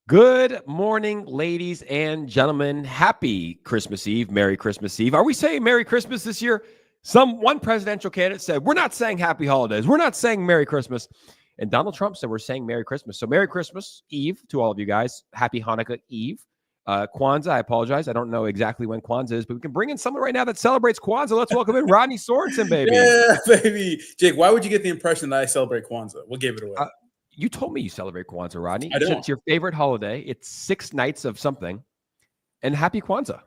Good morning, ladies and gentlemen. Happy Christmas Eve. Merry Christmas Eve. Are we saying Merry Christmas this year? One presidential candidate said, we're not saying Happy Holidays. We're not saying Merry Christmas. And Donald Trump said, we're saying Merry Christmas. So Merry Christmas Eve to all of you guys. Happy Hanukkah Eve. Kwanzaa, I apologize. I don't know exactly when Kwanzaa is, but we can bring in someone right now that celebrates Kwanzaa. Let's welcome in Rodney Sorensen, baby. Yeah, baby. Jake, why would you get the impression that I celebrate Kwanzaa? What gave it away? You told me you celebrate Kwanzaa, Rodney. I don't. It's your favorite holiday. It's 6 nights of something. And happy Kwanzaa.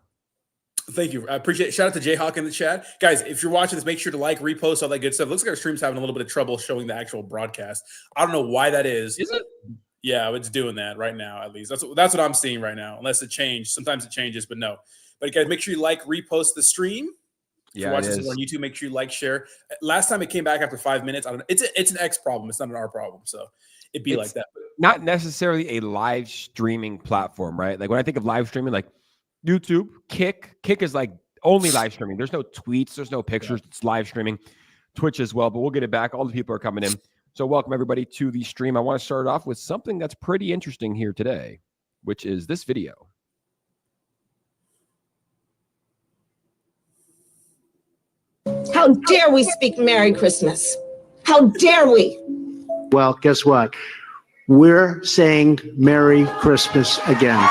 Thank you. I appreciate it. Shout out to Jayhawk in the chat. Guys, if you're watching this, make sure to like, repost, all that good stuff. Looks like our stream's having a little bit of trouble showing the actual broadcast. I don't know why that is. Is it? Yeah, it's doing that right now, at least. That's what I'm seeing right now, unless it changed. Sometimes it changes, but no. But guys, make sure you like, repost the stream. If you're watching this on YouTube, make sure you like, share. Last time it came back after 5 minutes. I don't know. It's an X problem. It's not an R problem. So it'd be like that. Not necessarily a live streaming platform, right? Like when I think of live streaming, like YouTube, Kick is like only live streaming. There's no tweets, there's no pictures. Yeah. It's live streaming. Twitch as well, but we'll get it back. All the people are coming in. So welcome everybody to the stream. I want to start off with something that's pretty interesting here today, which is this video. How dare we speak Merry Christmas? How dare we? Well, guess what? We're saying Merry Christmas again.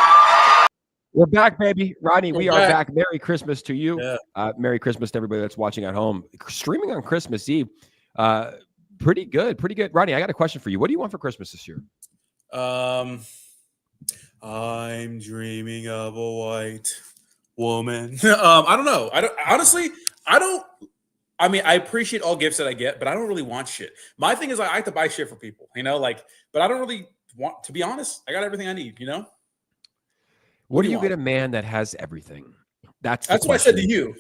We're back, baby. Rodney, we are back. Merry Christmas to you. Yeah. Merry Christmas to everybody that's watching at home. Streaming on Christmas Eve. Pretty good. Rodney, I got a question for you. What do you want for Christmas this year? I'm dreaming of a white woman. I don't know. I mean, I appreciate all gifts that I get, but I don't really want shit. My thing is I like to buy shit for people, but I don't really want, to be honest, I got everything I need, What do you get a man that has everything? That's what I said to you.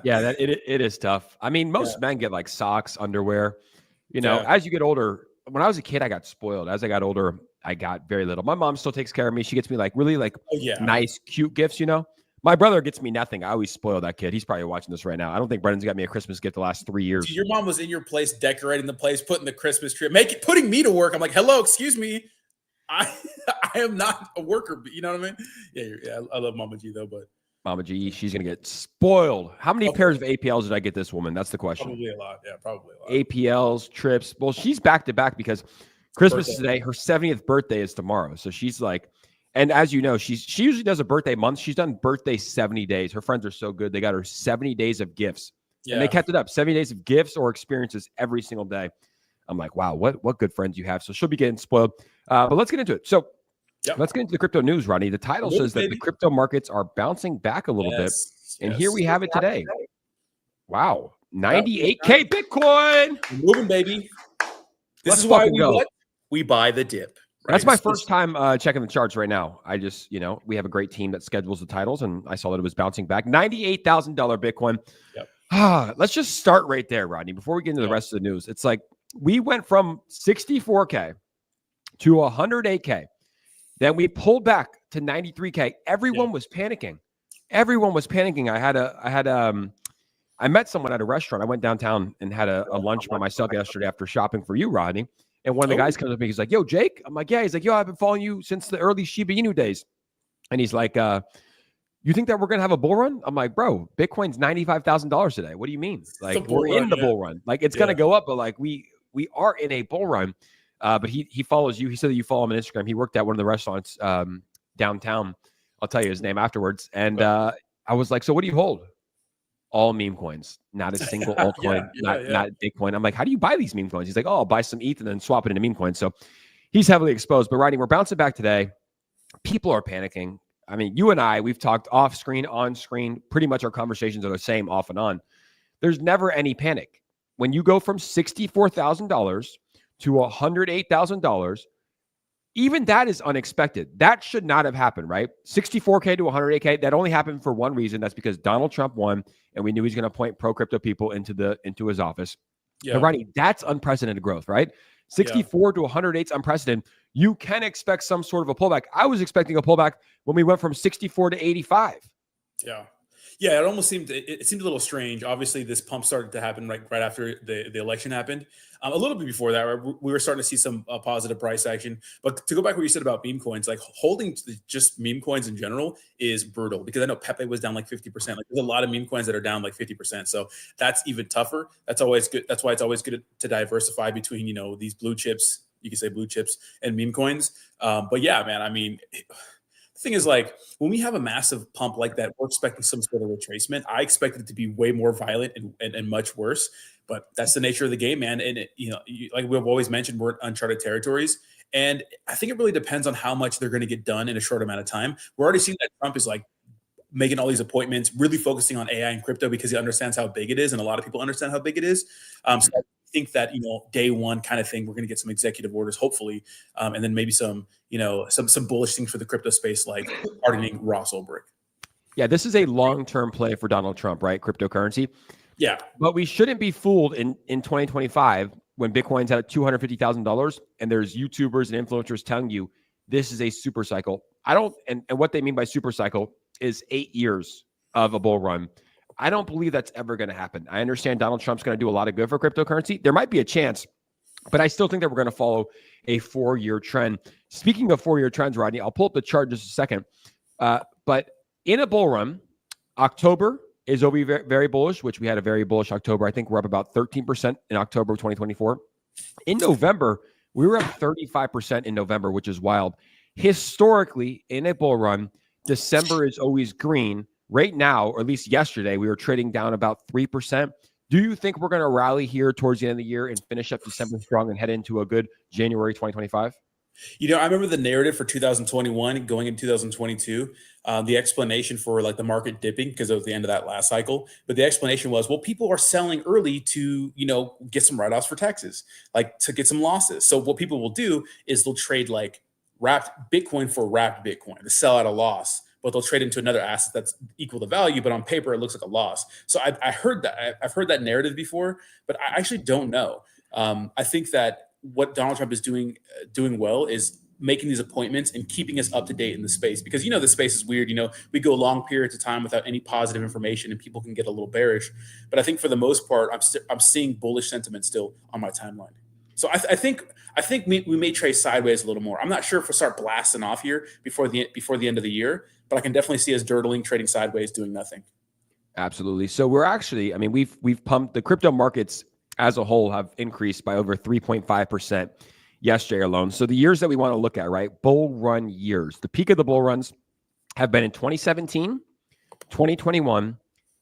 Yeah, it is tough. I mean, most men get like socks, underwear, as you get older. When I was a kid, I got spoiled. As I got older, I got very little. My mom still takes care of me. She gets me like really nice, cute gifts, My brother gets me nothing. I always spoil that kid. He's probably watching this right now. I don't think Brendan's got me a Christmas gift the last 3 years. Dude, your mom was in your place, decorating the place, putting the Christmas tree, putting me to work. I'm like, hello, excuse me. I am not a worker, but you know what I mean? Yeah, I love Mama G though, but Mama G, she's gonna get spoiled. How many pairs of APLs did I get this woman? That's the question. Probably a lot. Yeah, probably a lot. APLs, trips. Well, she's back to back because Christmas is today. Her 70th birthday is tomorrow. So she's like, and as you know, she usually does a birthday month. She's done birthday 70 days. Her friends are so good. They got her 70 days of gifts. Yeah. And they kept it up. 70 days of gifts or experiences every single day. I'm like, wow, what good friends you have. So she'll be getting spoiled. But let's get into it. So let's get into the crypto news, Rodney. The title says that the crypto markets are bouncing back a little bit. And here we have it today. Wow. 98K Bitcoin. We're moving, baby. This is why we buy the dip. Right? That's my first time checking the charts right now. I just, we have a great team that schedules the titles, and I saw that it was bouncing back. $98,000 Bitcoin. Yep. Let's just start right there, Rodney, before we get into the rest of the news. It's like we went from 64K to 108K. Then we pulled back to 93K. Everyone was panicking. I met someone at a restaurant. I went downtown and had a lunch by myself yesterday after shopping for you, Rodney. And one of the guys comes up to me. He's like, yo, Jake. I'm like, yeah. He's like, yo, I've been following you since the early Shiba Inu days. And he's like, you think that we're going to have a bull run? I'm like, bro, Bitcoin's $95,000 today. What do you mean? Like, we're in the bull run. Like, it's going to go up, but like we are in a bull run. But he follows you. He said that you follow him on Instagram. He worked at one of the restaurants downtown. I'll tell you his name afterwards. And I was like, so what do you hold? All meme coins, not a single altcoin, not Bitcoin. I'm like, how do you buy these meme coins? He's like, oh, I'll buy some ETH and then swap it into meme coins. So he's heavily exposed. But Rodney, we're bouncing back today. People are panicking. I mean, you and I, we've talked off screen, on screen. Pretty much our conversations are the same off and on. There's never any panic. When you go from $64,000 to $108,000, even that is unexpected. That should not have happened, right? 64K to 108K. That only happened for one reason. That's because Donald Trump won, and we knew he's going to appoint pro-crypto people into his office. Yeah. But Rodney, that's unprecedented growth, right? 64 to 108 is unprecedented. You can expect some sort of a pullback. I was expecting a pullback when we went from 64 to 85. Yeah. Yeah, it almost seemed it seemed a little strange. Obviously, this pump started to happen right after the election happened. A little bit before that, right, we were starting to see some positive price action. But to go back to what you said about meme coins, like holding to just meme coins in general is brutal because I know Pepe was down like 50%. Like there's a lot of meme coins that are down like 50%. So that's even tougher. That's always good. That's why it's always good to diversify between, you know, these blue chips. You can say blue chips and meme coins. But yeah, man, I mean, the thing is, like, when we have a massive pump like that, we're expecting some sort of retracement. I expect it to be way more violent and much worse, but that's the nature of the game, man. And, like we've always mentioned, we're in uncharted territories. And I think it really depends on how much they're going to get done in a short amount of time. We're already seeing that Trump is like making all these appointments, really focusing on AI and crypto because he understands how big it is. And a lot of people understand how big it is. So I think that, day one kind of thing, we're going to get some executive orders, hopefully. And then maybe some bullish things for the crypto space, like pardoning Ross Ulbricht. Yeah, this is a long-term play for Donald Trump, right? Cryptocurrency. Yeah. But we shouldn't be fooled in 2025 when Bitcoin's at $250,000 and there's YouTubers and influencers telling you this is a super cycle. And what they mean by super cycle is 8 years of a bull run. I don't believe that's ever going to happen. I understand Donald Trump's going to do a lot of good for cryptocurrency. There might be a chance, but I still think that we're going to follow a 4-year trend. Speaking of 4-year trends, Rodney, I'll pull up the chart just a second. But in a bull run, October is over very, very bullish, which we had a very bullish October. I think we're up about 13% in October of 2024. In November, we were up 35% in November, which is wild. Historically, in a bull run, December is always green. Right now, or at least yesterday, we were trading down about 3%. Do you think we're going to rally here towards the end of the year and finish up December strong and head into a good January 2025? I remember the narrative for 2021 going into 2022, the explanation for like the market dipping because it was the end of that last cycle. But the explanation was, well, people are selling early to, get some write-offs for taxes, like to get some losses. So what people will do is they'll trade like wrapped Bitcoin for wrapped Bitcoin to sell at a loss, but they'll trade into another asset that's equal to value, but on paper it looks like a loss. So I heard that. I've heard that narrative before, but I actually don't know. I think that what Donald Trump is doing well is making these appointments and keeping us up to date in the space because, the space is weird. We go long periods of time without any positive information and people can get a little bearish. But I think for the most part, I'm seeing bullish sentiment still on my timeline. So I think we may trade sideways a little more. I'm not sure if we'll start blasting off here before the end of the year, but I can definitely see us dirtling, trading sideways, doing nothing. Absolutely. So we're actually, we've pumped the crypto markets as a whole have increased by over 3.5% yesterday alone. So the years that we want to look at, right? Bull run years. The peak of the bull runs have been in 2017, 2021,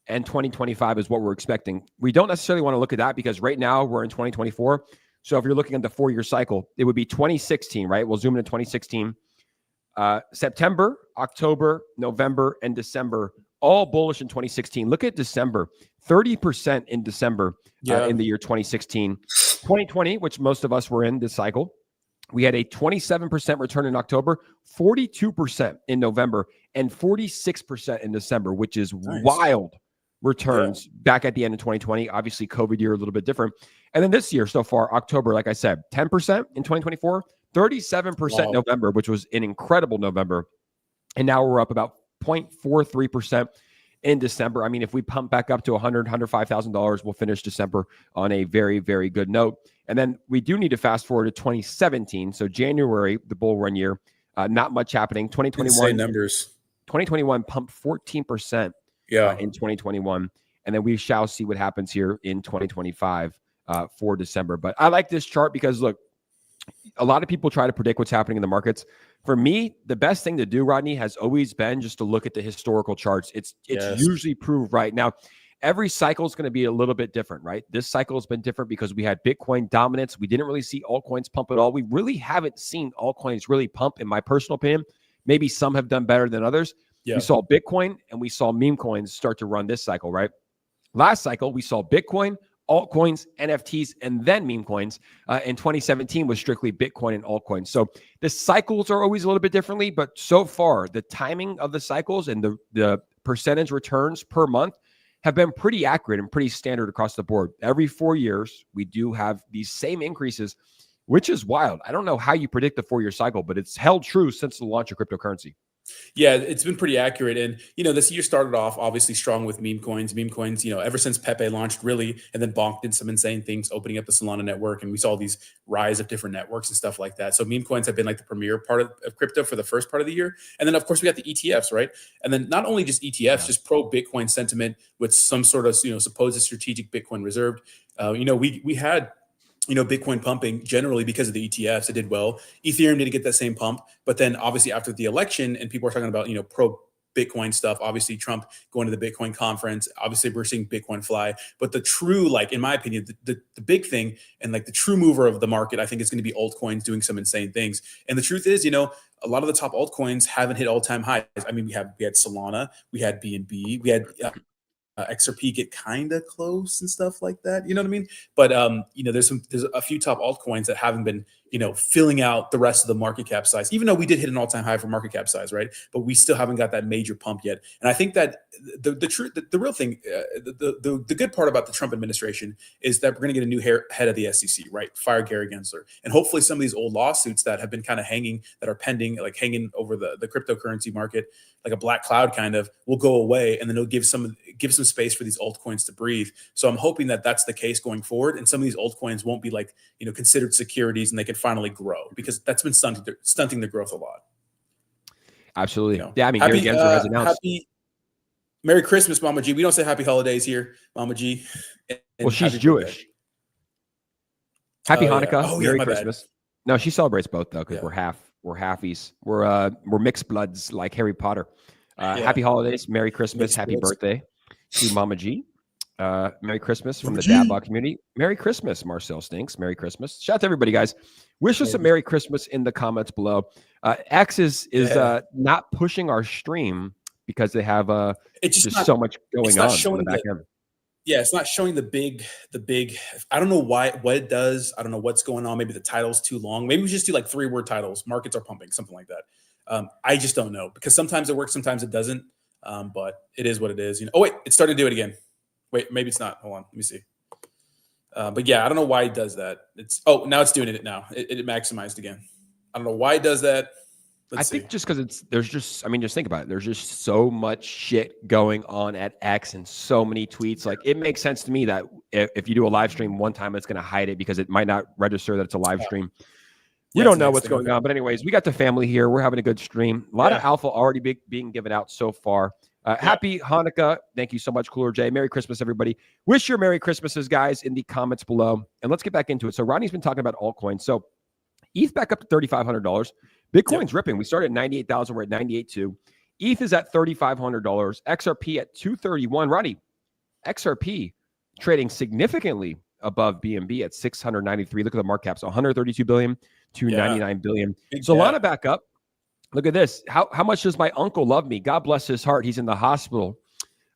and 2025 is what we're expecting. We don't necessarily want to look at that because right now we're in 2024. So if you're looking at the 4-year cycle, it would be 2016, right? We'll zoom into 2016. September, October, November, and December, all bullish in 2016. Look at December, 30% in December in the year 2016. 2020, which most of us were in this cycle, we had a 27% return in October, 42% in November, and 46% in December, which is wild returns back at the end of 2020. Obviously, COVID year, a little bit different. And then this year so far, October, like I said, 10% in 2024, 37% November, which was an incredible November. And now we're up about 0.43% in December. If we pump back up to $105,000, we'll finish December on a very, very good note. And then we do need to fast forward to 2017. So January, the bull run year, not much happening. 2021 insane numbers. 2021 pumped 14% in 2021. And then we shall see what happens here in 2025 for December. But I like this chart because, look, a lot of people try to predict what's happening in the markets. For me, the best thing to do, Rodney, has always been just to look at the historical charts. It's usually proved right. Now, every cycle is going to be a little bit different, right? This cycle has been different because we had Bitcoin dominance. We didn't really see altcoins pump at all. We really haven't seen altcoins really pump, in my personal opinion. Maybe some have done better than others. We saw Bitcoin and we saw meme coins start to run this cycle, right? Last cycle, we saw Bitcoin, altcoins, NFTs, and then meme coins. In 2017 was strictly Bitcoin and altcoins. So the cycles are always a little bit differently, but so far the timing of the cycles and the percentage returns per month have been pretty accurate and pretty standard across the board. Every 4 years, we do have these same increases, which is wild. I don't know how you predict the 4-year cycle, but it's held true since the launch of cryptocurrency. Yeah, it's been pretty accurate. And, this year started off obviously strong with meme coins. Meme coins, ever since Pepe launched, really, and then Bonk did some insane things, opening up the Solana network. And we saw these rise of different networks and stuff like that. So meme coins have been like the premier part of crypto for the first part of the year. And then, of course, we got the ETFs, right? And then not only just ETFs, just pro Bitcoin sentiment with some sort of, supposed strategic Bitcoin reserved. We had Bitcoin pumping generally because of the ETFs. It did well. Ethereum didn't get that same pump. But then obviously after the election and people are talking about, pro Bitcoin stuff, obviously Trump going to the Bitcoin conference, obviously we're seeing Bitcoin fly. But the true, in my opinion, the big thing and the true mover of the market, I think is going to be altcoins doing some insane things. And the truth is, a lot of the top altcoins haven't hit all-time highs. I mean, we had Solana, we had BNB, we had XRP get kind of close and stuff like that. You know what I mean? But, there's a few top altcoins that haven't been, filling out the rest of the market cap size, even though we did hit an all-time high for market cap size, right? But we still haven't got that major pump yet. And I think that the real thing, the good part about the Trump administration is that we're going to get a new head of the SEC, right? Fire Gary Gensler. And hopefully some of these old lawsuits that have been kind of hanging, that are pending, hanging over the cryptocurrency market, like a black cloud kind of, will go away. And then it'll give some space for these altcoins to breathe. So I'm hoping that that's the case going forward. And some of these altcoins won't be considered securities and they can finally grow, because that's been stunting their growth a lot. Absolutely. Yeah. I mean, Gary Gensler has announced. Merry Christmas, Mama G. We don't say happy holidays here, Mama G. Well, she's Jewish. Birthday. Happy Hanukkah. Yeah. Oh, Merry yeah, Christmas. Bad. No, she celebrates both though, because we're halfies. We're mixed bloods like Harry Potter. Happy holidays, Merry Christmas, mixed happy bloods. Birthday to Mama G. Merry Christmas from the Dabbot community. Merry Christmas, Marcel Stinks. Merry Christmas. Shout out to everybody, guys. Wish us a Merry Christmas in the comments below. X is not pushing our stream because they have it's just so much going on the back end. Yeah, it's not showing the big. I don't know what it does. I don't know what's going on. Maybe the title's too long. Maybe we just do 3-word titles. Markets are pumping, something like that. I just don't know, because sometimes it works, sometimes it doesn't. But it is what it is. Oh wait, it started to do it again. Wait, maybe it's not. Hold on, let me see. But yeah, I don't know why it does that. Now it's doing it now. It maximized again. I don't know why it does that. I think just because just think about it. There's just so much shit going on at X and so many tweets. It makes sense to me that if you do a live stream one time, it's going to hide it because it might not register that it's a live stream. We don't know what's going on. But anyways, we got the family here. We're having a good stream. A lot of alpha already being given out so far. Happy Hanukkah. Thank you so much, Cooler J. Merry Christmas, everybody. Wish your Merry Christmases, guys, in the comments below. And let's get back into it. So Rodney's been talking about altcoins. So ETH back up to $3,500. Bitcoin's ripping. We started at 98,000. We're at 98.2. ETH is at $3,500. XRP at 231. Rodney, XRP trading significantly above BNB at 693. Look at the market caps. 132 billion to 99 billion. Solana back up. Look at this. How much does my uncle love me? God bless his heart. He's in the hospital.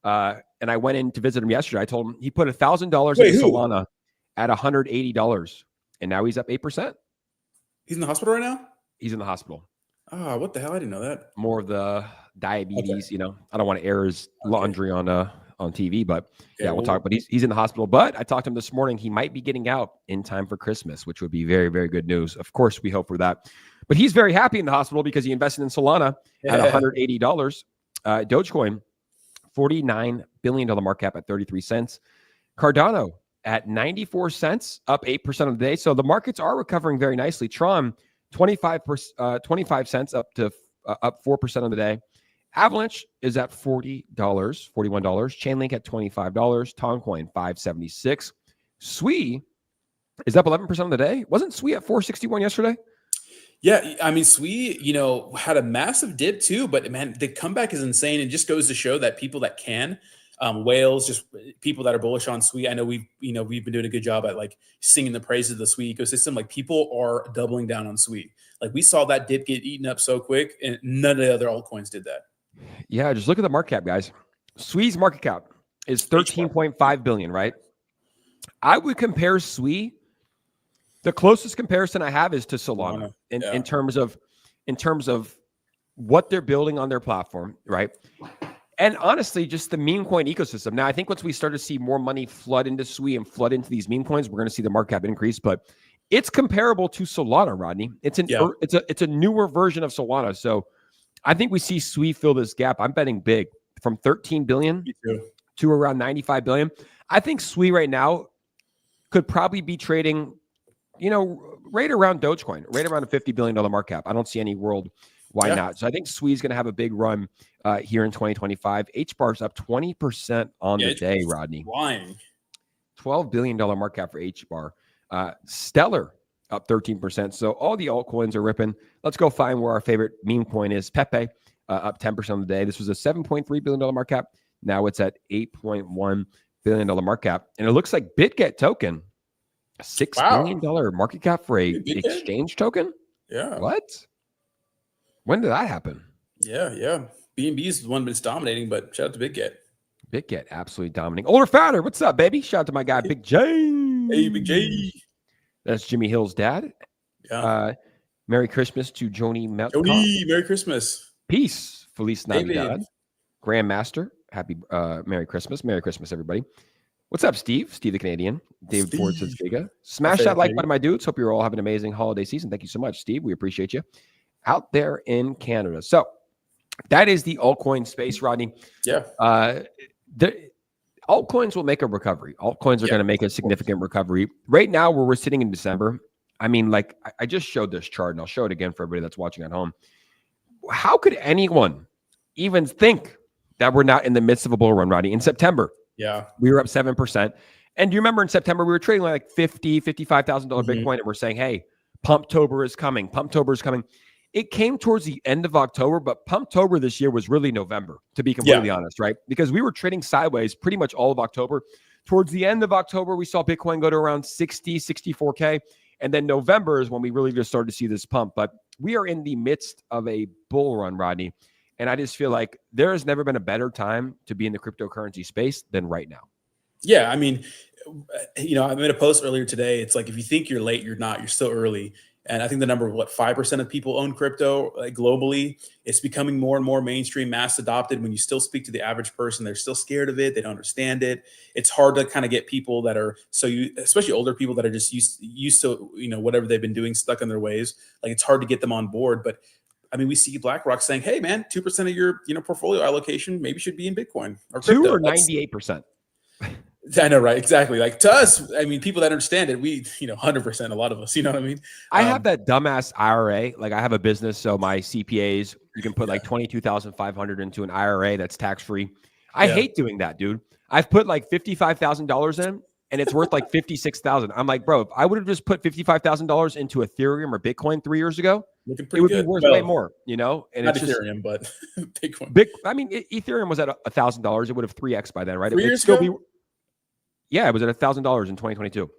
And I went in to visit him yesterday. I told him he put $1,000 into Solana at $180. And now he's up 8%. He's in the hospital right now? He's in the hospital. Oh, what the hell? I didn't know that. More of the diabetes, I don't want to air his laundry on TV, but we'll talk. But he's in the hospital. But I talked to him this morning. He might be getting out in time for Christmas, which would be very, very good news. Of course, we hope for that. But he's very happy in the hospital because he invested in Solana at $180. Dogecoin, $49 billion market cap at 33 cents. Cardano at 94 cents, up 8% of the day. So the markets are recovering very nicely. Tron, 25 cents, up 4% of the day. Avalanche is at $41. Chainlink at $25. Toncoin, $5.76. SWI is up 11% of the day. Wasn't SWI at $4.61 yesterday? Yeah, I mean, SWI, had a massive dip too, but man, the comeback is insane. It just goes to show that people that can, whales, just people that are bullish on SWI. I know we've been doing a good job at singing the praises of the SWI ecosystem. People are doubling down on SWI. We saw that dip get eaten up so quick, and none of the other altcoins did that. Yeah, just look at the market cap, guys. SWI's market cap is 13.5 billion, right? I would compare SWI. The closest comparison I have is to Solana in terms of what they're building on their platform, right? And honestly, just the meme coin ecosystem. Now, I think once we start to see more money flood into SWI and flood into these meme coins, we're going to see the market cap increase. But it's comparable to Solana, Rodney. It's a newer version of Solana. So I think we see SWE fill this gap. I'm betting big from 13 billion to around 95 billion. I think SWE right now could probably be trading, right around Dogecoin, right around a $50 billion market cap. I don't see any world why not. So I think SWE is going to have a big run here in 2025. HBAR's up 20% on the day, Rodney. Flying. $12 billion market cap for HBAR. Stellar up 13%. So all the altcoins are ripping. Let's go find where our favorite meme coin is. Pepe up 10% on the day. This was a $7.3 billion market cap. Now it's at $8.1 billion market cap. And it looks like BitGet token, $6 billion market cap for a exchange token? Yeah. What? When did that happen? Yeah. BNB is the one that's dominating, but shout out to BitGet. BitGet absolutely dominating. Older Fatter, what's up, baby? Shout out to my guy, Big J. Hey, Big J. That's Jimmy Hill's dad. Yeah. Merry Christmas to Joni Melcott. Joni, Merry Christmas. Peace. Feliz Navidad. David. Grandmaster, happy Merry Christmas. Merry Christmas, everybody. What's up, Steve? Steve the Canadian. David Ford says Giga. Smash that like button, my dudes. Hope you're all having an amazing holiday season. Thank you so much, Steve. We appreciate you out there in Canada. So that is the altcoin space, Rodney. Yeah. The altcoins will make a recovery. Altcoins are going to make a significant recovery. Right now, where we're sitting in December, I mean, like I just showed this chart, and I'll show it again for everybody that's watching at home. How could anyone even think that we're not in the midst of a bull run, Rodney? In September, we were up 7%. And do you remember in September, we were trading like $50,000, $55,000 Bitcoin, and we're saying, hey, Pumptober is coming. Pumptober is coming. It came towards the end of October, but Pumptober this year was really November, to be completely honest, right? Because we were trading sideways pretty much all of October. Towards the end of October, we saw Bitcoin go to around 60, 64K. And then November is when we really just started to see this pump. But we are in the midst of a bull run, Rodney. And I just feel like there has never been a better time to be in the cryptocurrency space than right now. Yeah, I mean, I made a post earlier today. It's like, if you think you're late, you're not. You're still early. And I think the number of 5% of people own crypto globally. It's becoming more and more mainstream, mass adopted. When you still speak to the average person, they're still scared of it. They don't understand it. It's hard to kind of get people that are especially older people that are just used to whatever they've been doing, stuck in their ways. Like, it's hard to get them on board. But I mean, we see BlackRock saying, "Hey, man, 2% of your portfolio allocation maybe should be in Bitcoin or crypto." 2 or 98%. I know, right? Exactly. Like, to us, I mean, people that understand it, we, 100%, a lot of us, you know what I mean? I have that dumbass IRA. Like, I have a business, so my CPAs, you can put like $22,500 into an IRA that's tax-free. I hate doing that, dude. I've put like $55,000 in, and it's worth like $56,000. I'm like, bro, if I would have just put $55,000 into Ethereum or Bitcoin 3 years ago, it would be worth way more, And not it's Ethereum, but Bitcoin. Ethereum was at $1,000. It would have 3x by then, right? 3 years ago? Yeah, it was at $1,000 in 2022.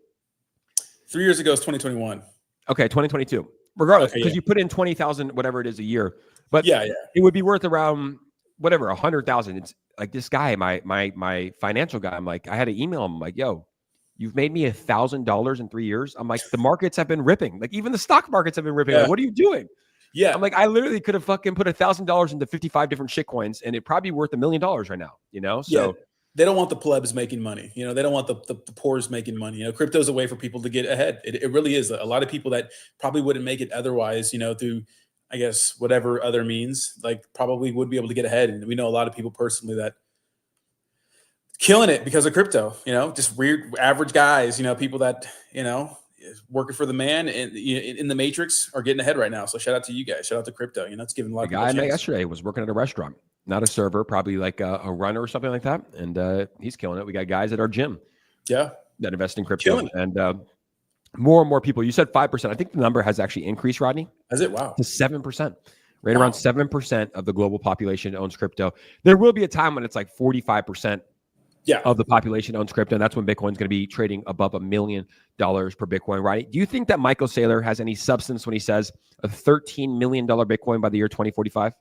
3 years ago is 2021. Okay, 2022. Regardless, because you put in 20,000, whatever it is a year. But it would be worth around whatever 100,000. It's like this guy, my financial guy. I'm like, I had to email him. I'm like, yo, you've made me $1,000 in 3 years. I'm like, the markets have been ripping. Like, even the stock markets have been ripping. Like, what are you doing? Yeah. I'm like, I literally could have fucking put $1,000 into 55 different shit coins, and it probably worth $1 million right now. So. Yeah. They don't want the plebs making money. They don't want the poors making money. Crypto is a way for people to get ahead. It really is. A lot of people that probably wouldn't make it otherwise, through, I guess, whatever other means, like, probably would be able to get ahead. And we know a lot of people personally that killing it because of crypto, just weird average guys, people that, working for the man in the matrix are getting ahead right now. So shout out to you guys. Shout out to crypto. It's giving a lot of people a chance. The guy I met yesterday was working at a restaurant. Not a server, probably like a runner or something like that. And he's killing it. We got guys at our gym that invest in crypto. And more and more people. You said 5%. I think the number has actually increased, Rodney. Has it? Wow. To 7%. Right around 7% of the global population owns crypto. There will be a time when it's like 45% of the population owns crypto. And that's when Bitcoin's going to be trading above $1 million per Bitcoin, right? Do you think that Michael Saylor has any substance when he says a $13 million Bitcoin by the year 2045?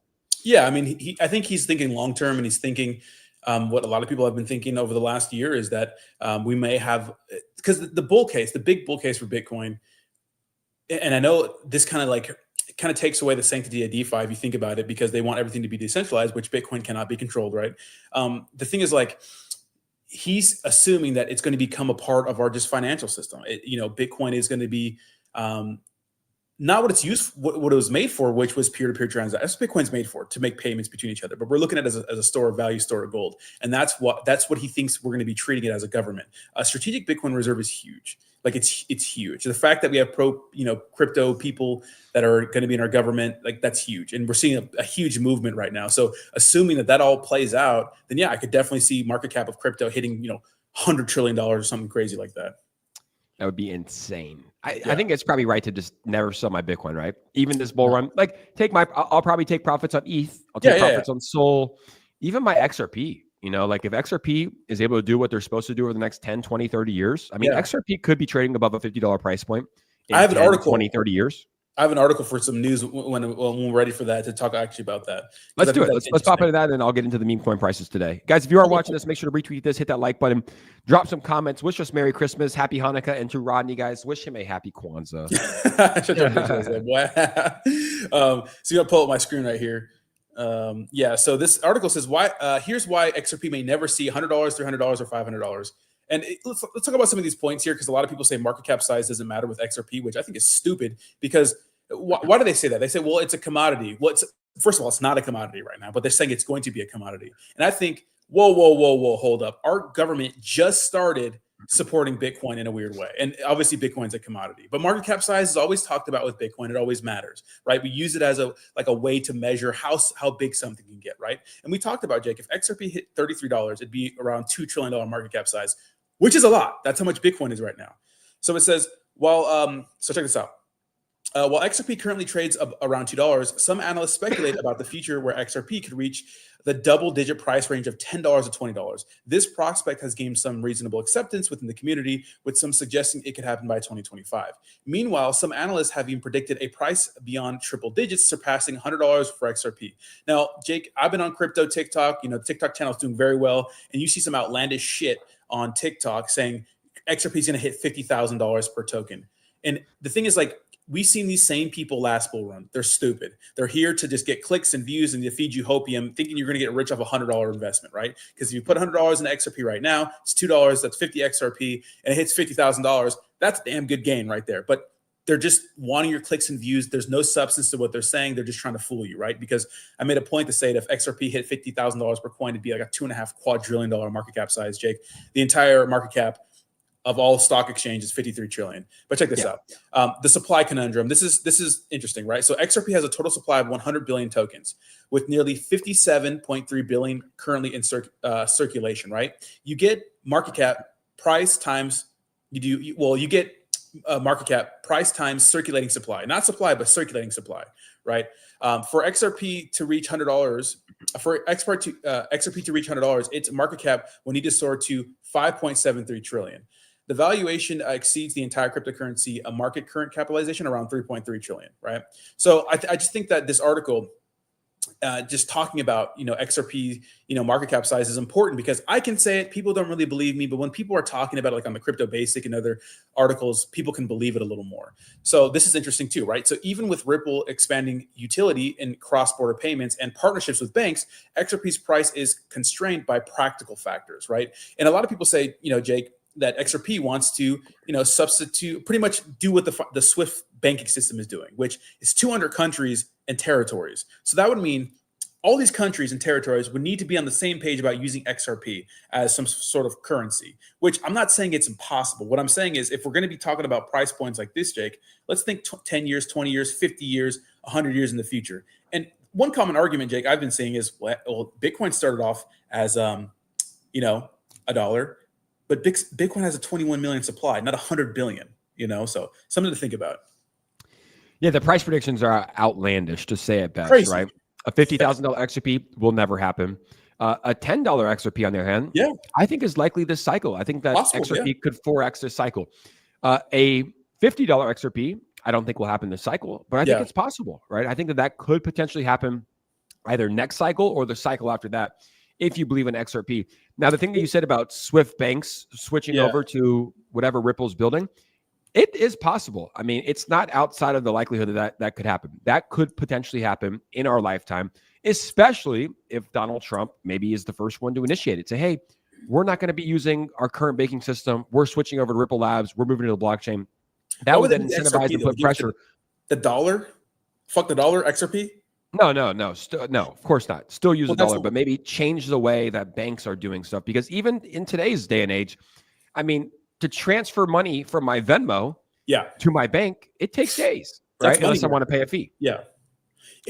Yeah, I mean, I think he's thinking long term, and he's thinking what a lot of people have been thinking over the last year is that we may have, because the big bull case for Bitcoin, and I know this kind of takes away the sanctity of DeFi if you think about it, because they want everything to be decentralized, which Bitcoin cannot be controlled, right? The thing is, like, he's assuming that it's going to become a part of our just financial system. Bitcoin is going to be not what it's used, what it was made for, which was peer-to-peer transactions. That's what Bitcoin's made for, to make payments between each other. But we're looking at it as a store of value, store of gold, and that's what he thinks we're going to be treating it as a government. A strategic Bitcoin reserve is huge. Like it's huge. The fact that we have crypto people that are going to be in our government, like that's huge, and we're seeing a huge movement right now. So assuming that all plays out, then yeah, I could definitely see market cap of crypto hitting $100 trillion or something crazy like that. That would be insane. I think it's probably right to just never sell my Bitcoin, right? Even this bull run, like I'll probably take profits on ETH. I'll take profits on Sol, even my XRP, like if XRP is able to do what they're supposed to do over the next 10, 20, 30 years, I mean, XRP could be trading above a $50 price point. I have an article 20, 30 years. I have an article for some news when we're ready for that to talk actually about that. Let's do it. Let's pop into that, and I'll get into the meme coin prices today. Guys, if you are watching this, make sure to retweet this, hit that like button, drop some comments, wish us Merry Christmas, Happy Hanukkah, and to Rodney, guys, wish him a Happy Kwanzaa. So you're going to pull up my screen right here. So this article says, here's why XRP may never see $100, $300, or $500. And let's talk about some of these points here, because a lot of people say market cap size doesn't matter with XRP, which I think is stupid. Because why do they say that? They say, well, it's a commodity. Well, first of all, it's not a commodity right now, but they're saying it's going to be a commodity. And I think, whoa, hold up. Our government just started supporting Bitcoin in a weird way. And obviously Bitcoin's a commodity, but market cap size is always talked about with Bitcoin. It always matters, right? We use it as a way to measure how big something can get, right? And we talked about, Jake, if XRP hit $33, it'd be around $2 trillion market cap size, which is a lot. That's how much Bitcoin is right now. So it says, so check this out. While XRP currently trades around $2, some analysts speculate about the future where XRP could reach the double-digit price range of $10 to $20. This prospect has gained some reasonable acceptance within the community, with some suggesting it could happen by 2025. Meanwhile, some analysts have even predicted a price beyond triple digits, surpassing $100 for XRP. Now, Jake, I've been on crypto TikTok. The TikTok channel is doing very well, and you see some outlandish shit on TikTok saying XRP is going to hit $50,000 per token. And the thing is, we've seen these same people last bull run. They're stupid. They're here to just get clicks and views and to feed you hopium, thinking you're going to get rich off a $100 investment, right? Because if you put $100 in XRP right now, it's $2. That's 50 XRP, and it hits $50,000. That's a damn good gain right there. But they're just wanting your clicks and views. There's no substance to what they're saying. They're just trying to fool you, right? Because I made a point to say that if XRP hit $50,000 per coin, it'd be like a $2.5 quadrillion market cap size, Jake. The entire market cap of all stock exchanges, 53 trillion. But check this out. The supply conundrum. This is interesting, right? So XRP has a total supply of 100 billion tokens, with nearly 57.3 billion currently in circulation, right? You get market cap price times you get market cap price times circulating supply, not supply, but circulating supply, right? For XRP to reach $100, XRP to reach $100, its market cap will need to soar to 5.73 trillion. The valuation exceeds the entire cryptocurrency market current capitalization around 3.3 trillion, right? So I just think that this article, just talking about XRP market cap size is important, because I can say it, people don't really believe me, but when people are talking about it, like on the Crypto Basic and other articles, people can believe it a little more. So this is interesting too, right? So even with Ripple expanding utility in cross-border payments and partnerships with banks, XRP's price is constrained by practical factors, right? And a lot of people say, Jake, that XRP wants to, substitute, pretty much do what the SWIFT banking system is doing, which is 200 countries and territories. So that would mean all these countries and territories would need to be on the same page about using XRP as some sort of currency, which I'm not saying it's impossible. What I'm saying is, if we're going to be talking about price points like this, Jake, let's think 10 years, 20 years, 50 years, 100 years in the future. And one common argument, Jake, I've been seeing is, well, Bitcoin started off as, $1, but Bitcoin has a 21 million supply, not 100 billion, so something to think about. Yeah, the price predictions are outlandish, to say it best, Crazy. Right? A $50,000 XRP will never happen. A $10 XRP, on the other hand, I think is likely this cycle. I think that XRP could 4x this cycle. A $50 XRP, I don't think will happen this cycle, but I think it's possible, right? I think that could potentially happen either next cycle or the cycle after that, if you believe in XRP. Now, the thing that you said about Swift banks switching over to whatever Ripple's building, it is possible. I mean, it's not outside of the likelihood that could happen. That could potentially happen in our lifetime, especially if Donald Trump maybe is the first one to initiate it. Say, hey, we're not going to be using our current banking system. We're switching over to Ripple Labs. We're moving to the blockchain. That would then incentivize and put pressure. The dollar? Fuck the dollar, XRP? No, no, of course not. Still use the dollar, what, but maybe change the way that banks are doing stuff. Because even in today's day and age, I mean, to transfer money from my Venmo to my bank, it takes days, right? Unless I want to pay a fee. Yeah.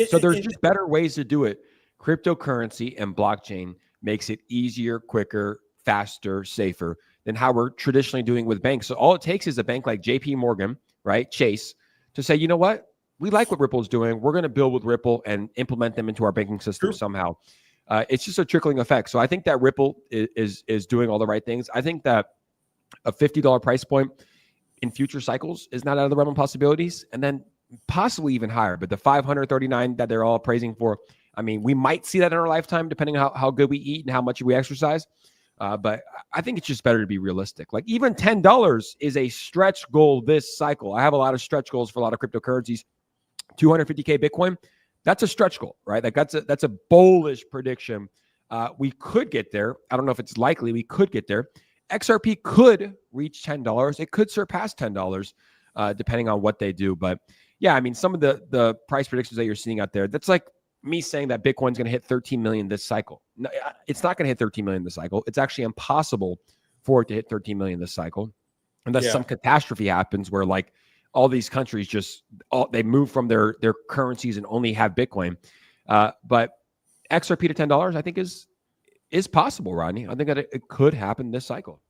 So there's just better ways to do it. Cryptocurrency and blockchain makes it easier, quicker, faster, safer than how we're traditionally doing with banks. So all it takes is a bank like JP Morgan, right? Chase, to say, you know what? We like what Ripple is doing. We're going to build with Ripple and implement them into our banking system somehow. It's just a trickling effect. So I think that Ripple is doing all the right things. I think that a $50 price point in future cycles is not out of the realm of possibilities, and then possibly even higher. But the 539 that they're all praising for, I mean, we might see that in our lifetime, depending on how good we eat and how much we exercise. But I think it's just better to be realistic. Like even $10 is a stretch goal this cycle. I have a lot of stretch goals for a lot of cryptocurrencies. 250K Bitcoin, that's a stretch goal, right? Like that's a bullish prediction. We could get there. I don't know if it's likely. We could get there. XRP could reach $10. It could surpass $10, depending on what they do. But yeah, I mean, some of the price predictions that you're seeing out there, that's like me saying that Bitcoin's going to hit 13 million this cycle. No, it's not going to hit 13 million this cycle. It's actually impossible for it to hit 13 million this cycle, unless some catastrophe happens where like all these countries they move from their currencies and only have Bitcoin. But XRP to $10, I think is possible, Rodney. I think that it could happen this cycle.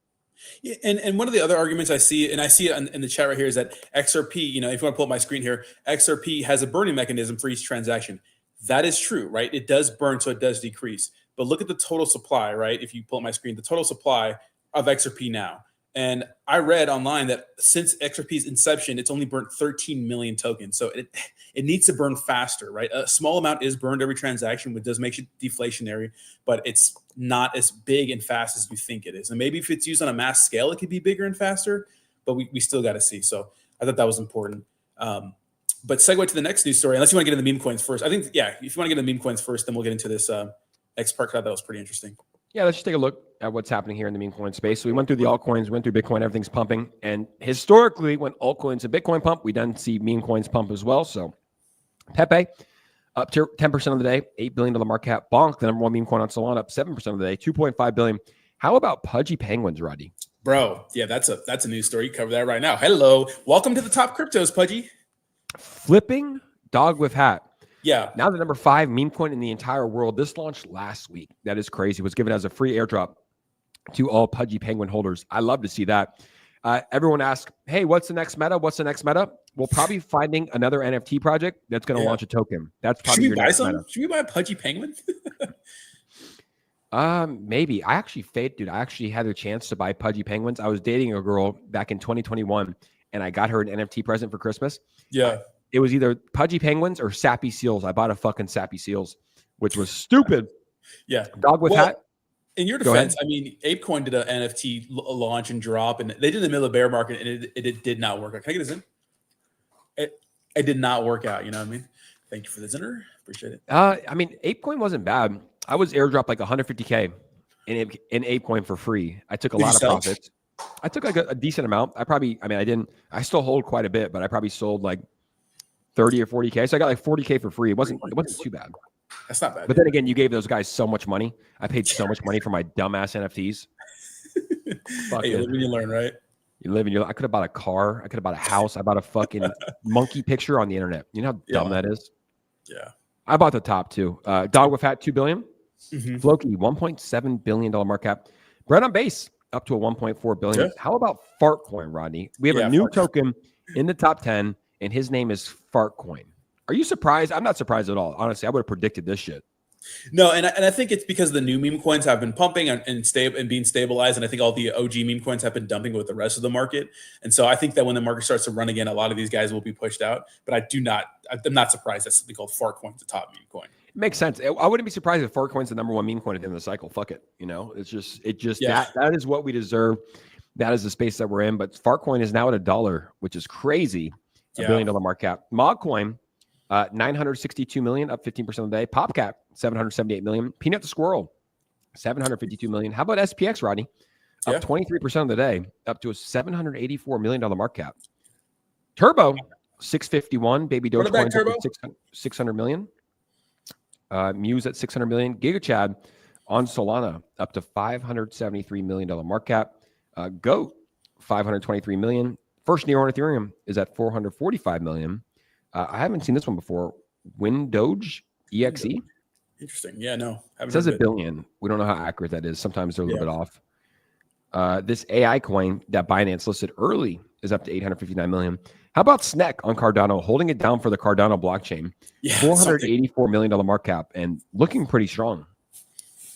Yeah, and one of the other arguments I see, and I see it in the chat right here, is that XRP, if you want to pull up my screen here, XRP has a burning mechanism for each transaction. That is true, right? It does burn, so it does decrease. But look at the total supply, right? If you pull up my screen, the total supply of XRP now. And I read online that since XRP's inception, it's only burnt 13 million tokens. So it needs to burn faster, right? A small amount is burned every transaction, which does make it deflationary, but it's not as big and fast as you think it is. And maybe if it's used on a mass scale, it could be bigger and faster, but we still got to see. So I thought that was important. But segue to the next news story, unless you want to get into meme coins first. I think, if you want to get into meme coins first, then we'll get into this X part. I thought that was pretty interesting. Yeah, let's just take a look at what's happening here in the meme coin space. So we went through the altcoins, we went through Bitcoin, everything's pumping. And historically, when altcoins and Bitcoin pump, we then see meme coins pump as well. So Pepe up to 10% of the day, $8 billion market cap. Bonk, the number one meme coin on Solana, up 7% of the day, $2.5 billion. How about pudgy penguins, Roddy? Bro, yeah, that's a news story. You cover that right now. Hello. Welcome to the top cryptos, Pudgy. Flipping dog with hat. Yeah. Now the number 5 meme coin in the entire world. This launched last week. That is crazy. It was given as a free airdrop to all pudgy penguin holders. I love to see that. Everyone asks, hey, what's the next meta? What's the next meta? We'll probably finding another NFT project that's going to launch a token. That's probably your next meta. Should we buy a pudgy penguin? Maybe. I actually had a chance to buy pudgy penguins. I was dating a girl back in 2021 and I got her an NFT present for Christmas. Yeah. It was either pudgy penguins or sappy seals. I bought a fucking sappy seals, which was stupid. Yeah. Dog with hat. In your defense, I mean, ApeCoin did an NFT launch and drop, and they did it in the middle of the bear market, and it did not work out. Can I get this in? It did not work out. You know what I mean? Thank you for the dinner. Appreciate it. I mean, ApeCoin wasn't bad. I was airdropped like 150K in ApeCoin for free. I took a lot of profits. I took like a decent amount. I still hold quite a bit, but I probably sold like 30 or 40K. So I got like 40K for free. It wasn't too bad. That's not bad. But then again, you gave those guys so much money. I paid so much money for my dumbass NFTs. Hey, you live and you learn, right? You live and you. I could have bought a car. I could have bought a house. I bought a fucking monkey picture on the internet. You know how dumb that is? Yeah. I bought the top two. Dog with hat, $2 billion. Mm-hmm. Floki, $1.7 billion market cap. Bread on base, up to a $1.4 billion. Yeah. How about Fartcoin, Rodney? We have a new token in the top 10, and his name is Fartcoin. Are you surprised? I'm not surprised at all. Honestly, I would have predicted this shit. No, and I think it's because the new meme coins have been pumping and being stabilized, and I think all the OG meme coins have been dumping with the rest of the market. And so I think that when the market starts to run again, a lot of these guys will be pushed out. But I'm not surprised that something called Fartcoin is the top meme coin. It makes sense. I wouldn't be surprised if Fartcoin's the number one meme coin at the end of the cycle. Fuck it. You know, that is what we deserve. That is the space that we're in. But Fartcoin is now at $1, which is crazy. $1 billion market cap. Mogcoin, 962 million, up 15% of the day. PopCap, 778 million. Peanut the Squirrel, 752 million. How about SPX, Rodney? Up 23% of the day, up to a $784 million market cap. Turbo, 651. Baby Run it back, Dogecoin's up Turbo. to 600 million. Muse at 600 million. GigaChad on Solana up to $573 million market cap. Goat, 523 million. First near on Ethereum is at 445 million. I haven't seen this one before. Windoge EXE. Interesting. Yeah, no. It says a billion. We don't know how accurate that is. Sometimes they're a little bit off. This AI coin that Binance listed early is up to 859 million. How about Snek on Cardano, holding it down for the Cardano blockchain? Yeah, $484 million market cap and looking pretty strong.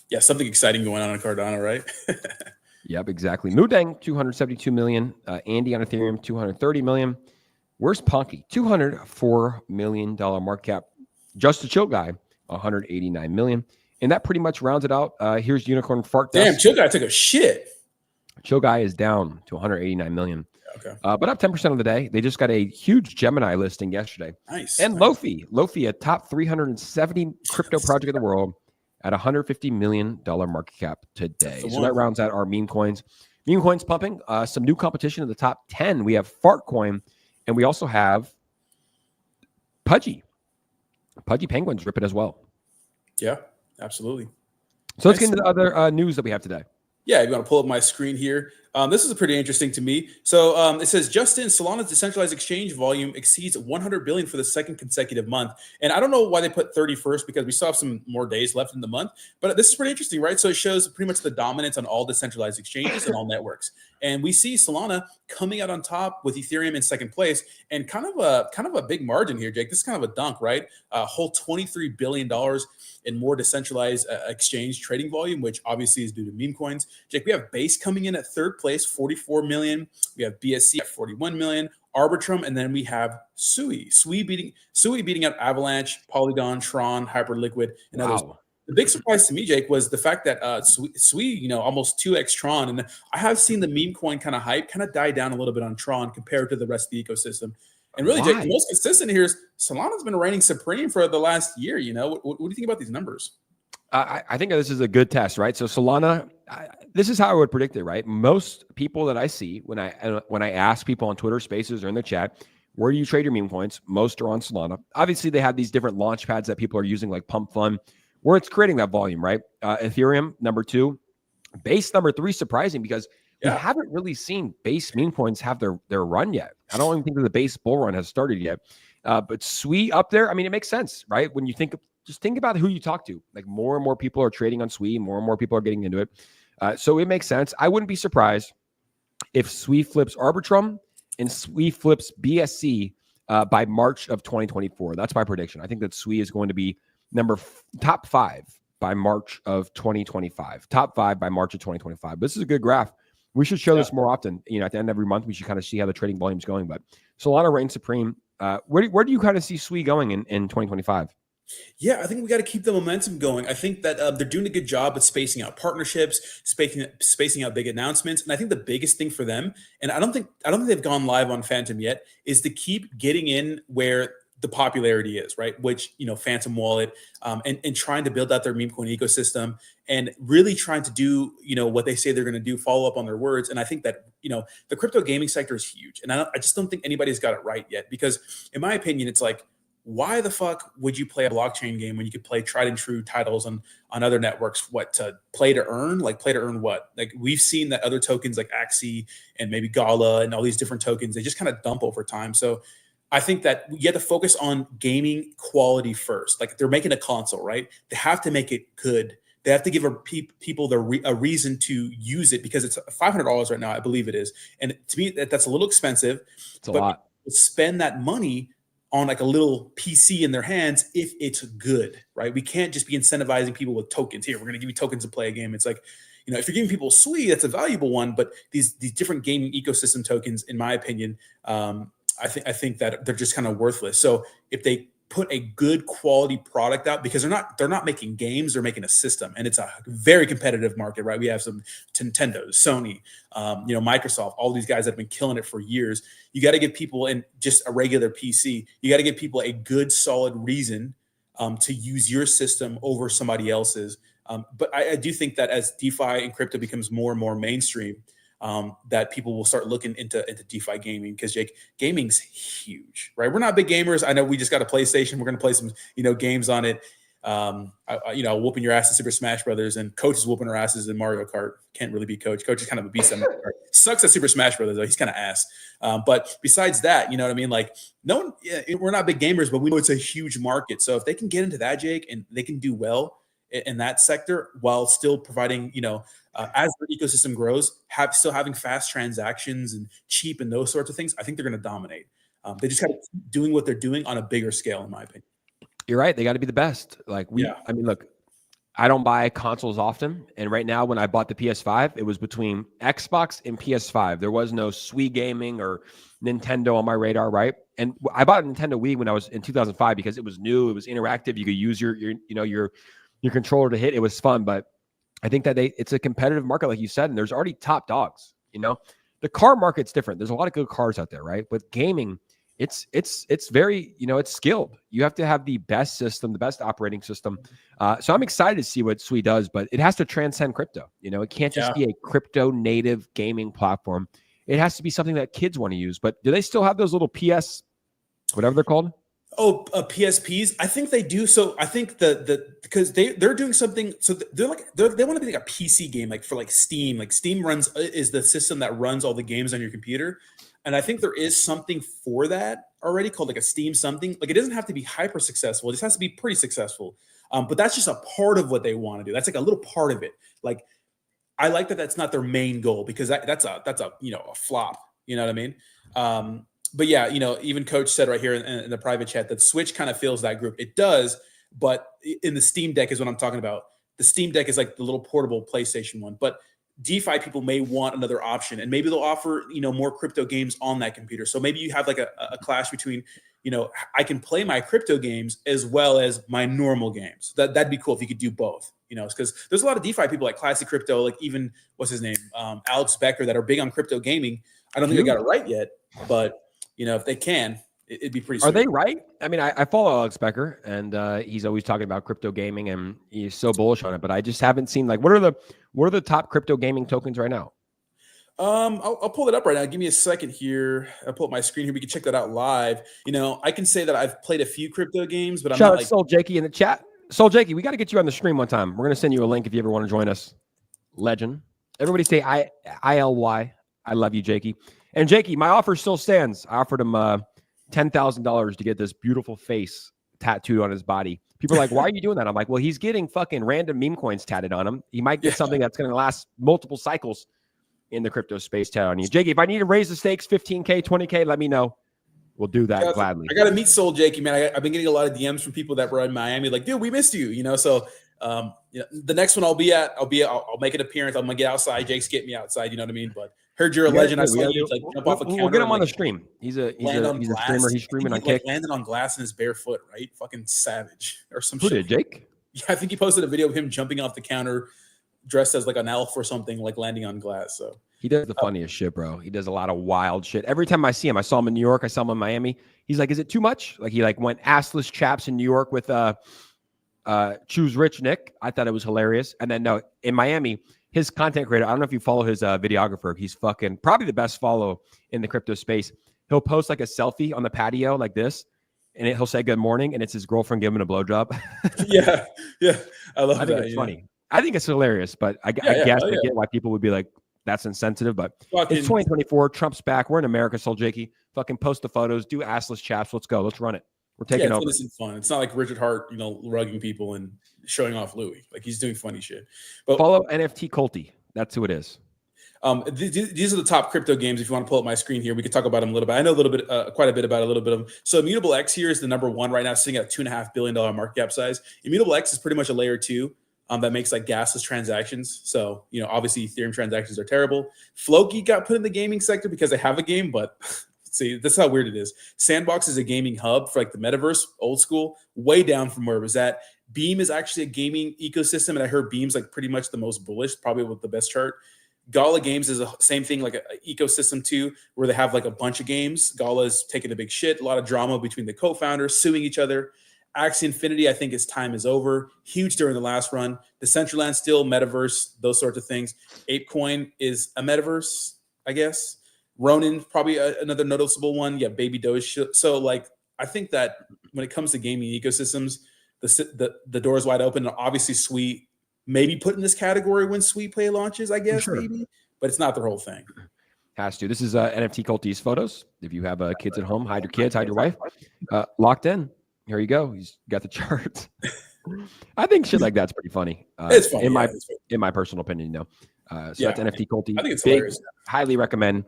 Yeah, something exciting going on Cardano, right? Yep, exactly. Mudang, 272 million. Andy on Ethereum, 230 million. Where's Ponky? $204 million market cap. Just a Chill Guy, 189 million. And that pretty much rounds it out. Here's Unicorn Fart Dust. Damn, Chill Guy took a shit. Chill Guy is down to 189 million. Okay. But up 10% of the day. They just got a huge Gemini listing yesterday. Nice. And Lofi, a top 370 crypto project in the world at $150 million market cap today. So that rounds out our meme coins. Meme coins pumping. Some new competition in the top 10. We have Fartcoin, and we also have Pudgy. Pudgy Penguins ripping as well. Yeah, absolutely. So let's get into the other news that we have today. Yeah, you want to pull up my screen here. This is pretty interesting to me. So it says, Justin, Solana's decentralized exchange volume exceeds 100 billion for the second consecutive month. And I don't know why they put 31st because we still have some more days left in the month. But this is pretty interesting, right? So it shows pretty much the dominance on all decentralized exchanges and all networks. And we see Solana coming out on top with Ethereum in second place, and kind of a big margin here, Jake. This is kind of a dunk, right? A whole $23 billion in more decentralized exchange trading volume, which obviously is due to meme coins. Jake, we have Base coming in at third place, 44 million. We have BSC at 41 million, Arbitrum, and then we have Sui. Sui beating out Avalanche, Polygon, Tron, Hyperliquid, and others. The big surprise to me, Jake, was the fact that Sui, almost 2x Tron. And I have seen the meme coin kind of hype kind of die down a little bit on Tron compared to the rest of the ecosystem. And really, Jake, the most consistent here is Solana's been reigning supreme for the last year. What do you think about these numbers? I think this is a good test, right? So Solana, this is how I would predict it, right? Most people that I see when I ask people on Twitter Spaces or in the chat, where do you trade your meme coins? Most are on Solana. Obviously, they have these different launch pads that people are using, like Pump Fund, where it's creating that volume, right? Ethereum, number 2. Base, number 3, surprising because we haven't really seen Base meme coins have their run yet. I don't even think that the Base bull run has started yet. But Sui up there, I mean, it makes sense, right? When you just think about who you talk to. Like more and more people are trading on Sui, more and more people are getting into it. So it makes sense. I wouldn't be surprised if Sui flips Arbitrum and Sui flips BSC by March of 2024. That's my prediction. I think that Sui is going to be top 5 by March of 2025. Top 5 by March of 2025. This is a good graph. We should show this more often. At the end of every month, we should kind of see how the trading volume is going. But Solana reigns supreme. Where do you kind of see Sui going in 2025? Yeah, I think we got to keep the momentum going. I think that they're doing a good job at spacing out partnerships, spacing out big announcements. And I think the biggest thing for them, and I don't think they've gone live on Phantom yet, is to keep getting in where the popularity is, right? Which, Phantom Wallet, and trying to build out their meme coin ecosystem and really trying to do, what they say they're going to do, follow up on their words. And I think that, the crypto gaming sector is huge. And I just don't think anybody's got it right yet, because in my opinion, it's like, why the fuck would you play a blockchain game when you could play tried and true titles on other networks? What, to play to earn? Like, play to earn what? Like, we've seen that other tokens like Axie and maybe Gala and all these different tokens, they just kind of dump over time. So I think that you have to focus on gaming quality first. Like, they're making a console, right? They have to make it good. They have to give people a reason to use it, because it's $500 right now, I believe it is. And to me, that's a little expensive. It's a lot. Spend that money on like a little PC in their hands if it's good, right? We can't just be incentivizing people with tokens. Here, we're going to give you tokens to play a game. It's like, if you're giving people Sui, that's a valuable one, but these different gaming ecosystem tokens, in my opinion, I think that they're just kind of worthless. So if they put a good quality product out, because they're not making games, they're making a system, and it's a very competitive market, right? We have some Nintendo, Sony, Microsoft, all these guys that have been killing it for years. You got to give people in just a regular PC, you got to give people a good, solid reason to use your system over somebody else's. But I do think that as DeFi and crypto becomes more and more mainstream, that people will start looking into DeFi gaming, because Jake, gaming's huge, right? We're not big gamers. I know we just got a PlayStation. We're going to play some, games on it. Whooping your ass in Super Smash Brothers, and Coach is whooping our asses in Mario Kart. Can't really be Coach. Coach is kind of a beast at Mario Kart. Sucks at Super Smash Brothers, though. He's kind of ass. But besides that, you know what I mean? Like, we're not big gamers, but we know it's a huge market. So if they can get into that, Jake, and they can do well in that sector while still providing, as their ecosystem grows, still having fast transactions and cheap and those sorts of things, I think they're going to dominate. They just got to keep doing what they're doing on a bigger scale, in my opinion. You're right. They got to be the best. I mean, look, I don't buy consoles often. And right now, when I bought the PS5, it was between Xbox and PS5. There was no Wii gaming or Nintendo on my radar, right? And I bought a Nintendo Wii when I was in 2005 because it was new. It was interactive. You could use your controller to hit. It was fun. But I think that it's a competitive market, like you said, and there's already top dogs. The car market's different. There's a lot of good cars out there, right? With gaming, it's very, it's skilled. You have to have the best system, the best operating system. So I'm excited to see what Sui does, but it has to transcend crypto. It can't just be a crypto native gaming platform. It has to be something that kids want to use. But do they still have those little PS, whatever they're called? PSPs. I think they do. So I think because they're doing something. So they want to be like a PC game, like for Steam. Like Steam is the system that runs all the games on your computer. And I think there is something for that already called like a Steam something. Like, it doesn't have to be hyper successful. It just has to be pretty successful. But that's just a part of what they want to do. That's like a little part of it. Like, I like that that's not their main goal, because that's a flop. You know what I mean? But yeah, even Coach said right here in the private chat that Switch kind of fills that group. It does, but in the Steam Deck is what I'm talking about. The Steam Deck is like the little portable PlayStation one, but DeFi people may want another option, and maybe they'll offer, more crypto games on that computer. So maybe you have like a clash between, I can play my crypto games as well as my normal games. That'd be cool if you could do both, because there's a lot of DeFi people like Classic Crypto, like even what's his name, Alex Becker, that are big on crypto gaming. I don't think they got it right yet, but if they can, it'd be pretty sweet. Are they right? I mean, I follow Alex Becker, and he's always talking about crypto gaming, and he's so bullish on it. But I just haven't seen, like, what are the top crypto gaming tokens right now? I'll pull it up right now. Give me a second here. I'll pull up my screen here. We can check that out live. I can say that I've played a few crypto games, but I'm Shout not out like Soul Jakey in the chat. Soul Jakey, we got to get you on the stream one time. We're gonna send you a link if you ever want to join us. Legend. Everybody say ILY. I love you, Jakey. And Jakey, my offer still stands. I offered him $10,000 to get this beautiful face tattooed on his body. People are like, why are you doing that? I'm like, well, he's getting fucking random meme coins tatted on him. He might get something that's going to last multiple cycles in the crypto space tatted on you. Jakey, if I need to raise the stakes 15K, 20K, let me know. We'll do that gladly. I got to meet Soul Jakey, man. I've been getting a lot of DMs from people that were in Miami, like, dude, we missed you, So the next one I'll make an appearance. I'm gonna get outside. Jake's getting me outside. You know what I mean? But heard you're a legend. I saw you jump off a counter. We'll get him on the stream. He's a streamer. He's streaming on Kick. Landed on glass in his bare foot, right? Fucking savage or some Who shit. Did Jake? Yeah, I think he posted a video of him jumping off the counter, dressed as like an elf or something, like landing on glass. So he does the funniest shit, bro. He does a lot of wild shit. Every time I see him, I saw him in New York. I saw him in Miami. He's like, is it too much? Like, he went assless chaps in New York with Choose Rich Nick. I thought it was hilarious. And then no, in Miami, his content creator, I don't know if you follow his videographer. He's fucking probably the best follow in the crypto space. He'll post like a selfie on the patio like this, and he'll say good morning, and it's his girlfriend giving him a blowjob. yeah. I love that. I think it's funny. I think it's hilarious, but I guess I get why people would be like, that's insensitive, but it's 2024. Trump's back. We're in America, Soul Jakey. Fucking post the photos, do assless chaps. Let's go. Let's run it. We're taking over. It's fun. It's not like Richard Hart, rugging people and showing off Louis. Like, he's doing funny shit. But follow NFT Colty. That's who it is. These are the top crypto games. If you want to pull up my screen here, we could talk about them a little bit. I know quite a bit about a little bit of them. So Immutable X here is the number one right now, sitting at $2.5 billion market cap size. Immutable X is pretty much a layer 2 that makes like gasless transactions. So, obviously Ethereum transactions are terrible. Floki got put in the gaming sector because they have a game, but see, this is how weird it is. Sandbox is a gaming hub for like the metaverse, old school, way down from where it was at. Beam is actually a gaming ecosystem, and I heard Beam's like pretty much the most bullish, probably with the best chart. Gala Games is the same thing, like an ecosystem too, where they have like a bunch of games. Gala is taking a big shit, a lot of drama between the co-founders, suing each other. Axie Infinity, I think its time is over. Huge during the last run. Decentraland still, metaverse, those sorts of things. ApeCoin is a metaverse, I guess. Ronin, probably another noticeable one. Yeah, Baby Doge. So, like, I think that when it comes to gaming ecosystems, the door is wide open. And obviously, Sweet maybe put in this category when Sweet Play launches, I guess, maybe. But it's not their whole thing. Has to. This is NFT Culties photos. If you have kids at home, hide your kids, hide your wife. Locked in. Here you go. He's got the charts. I think shit like that's pretty funny. It's funny. In my personal opinion, you know. That's NFT Culties. I think it's hilarious. Highly recommend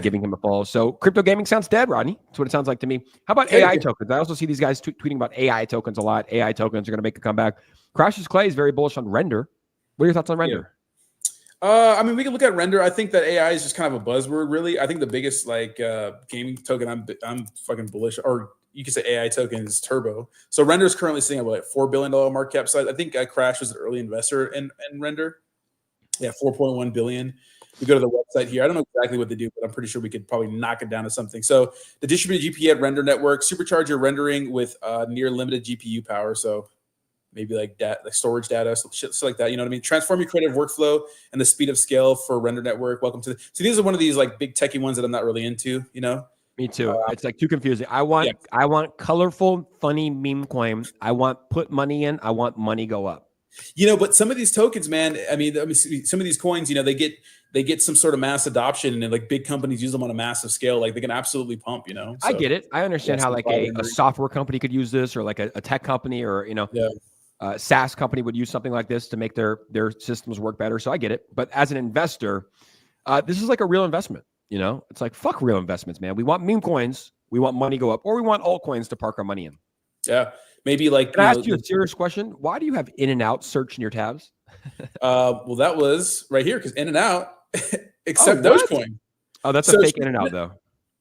giving him a follow. So crypto gaming sounds dead, Rodney. That's what it sounds like to me. How about AI tokens? I also see these guys tweeting about AI tokens a lot. AI tokens are going to make a comeback. Crashes Clay is very bullish on Render. What are your thoughts on Render? I mean, we can look at Render. I think that AI is just kind of a buzzword, really. I think the biggest gaming token I'm fucking bullish, or you could say AI token, is Turbo. So Render is currently sitting at what, $4 billion market cap size. I think Crash was an early investor in Render. Yeah, 4.1 billion. We go to the website here. I don't know exactly what they do, but I'm pretty sure we could probably knock it down to something. So the distributed GPU Render network, supercharge your rendering with near limited GPU power. So maybe like storage data, shit like that. You know what I mean? Transform your creative workflow and the speed of scale for Render network. Welcome to so these are one of these like big techie ones that I'm not really into, you know? Me too. It's like too confusing. I want colorful, funny meme coin. I want put money in. I want money go up. You know, but some of these tokens, man, I mean, some of these coins, you know, they get some sort of mass adoption, and like big companies use them on a massive scale. Like they can absolutely pump, you know. So, I get it. I understand how like a software company could use this, or like a tech company, or, you know, SaaS company would use something like this to make their systems work better. So I get it. But as an investor, this is like a real investment. You know, it's like, fuck real investments, man. We want meme coins. We want money go up, or we want altcoins to park our money in. Yeah. Maybe like, can I ask you a serious question? Why do you have in and out search in your tabs? Well, that was right here because in and out, except Dogecoin. Oh, that's a fake in and out though.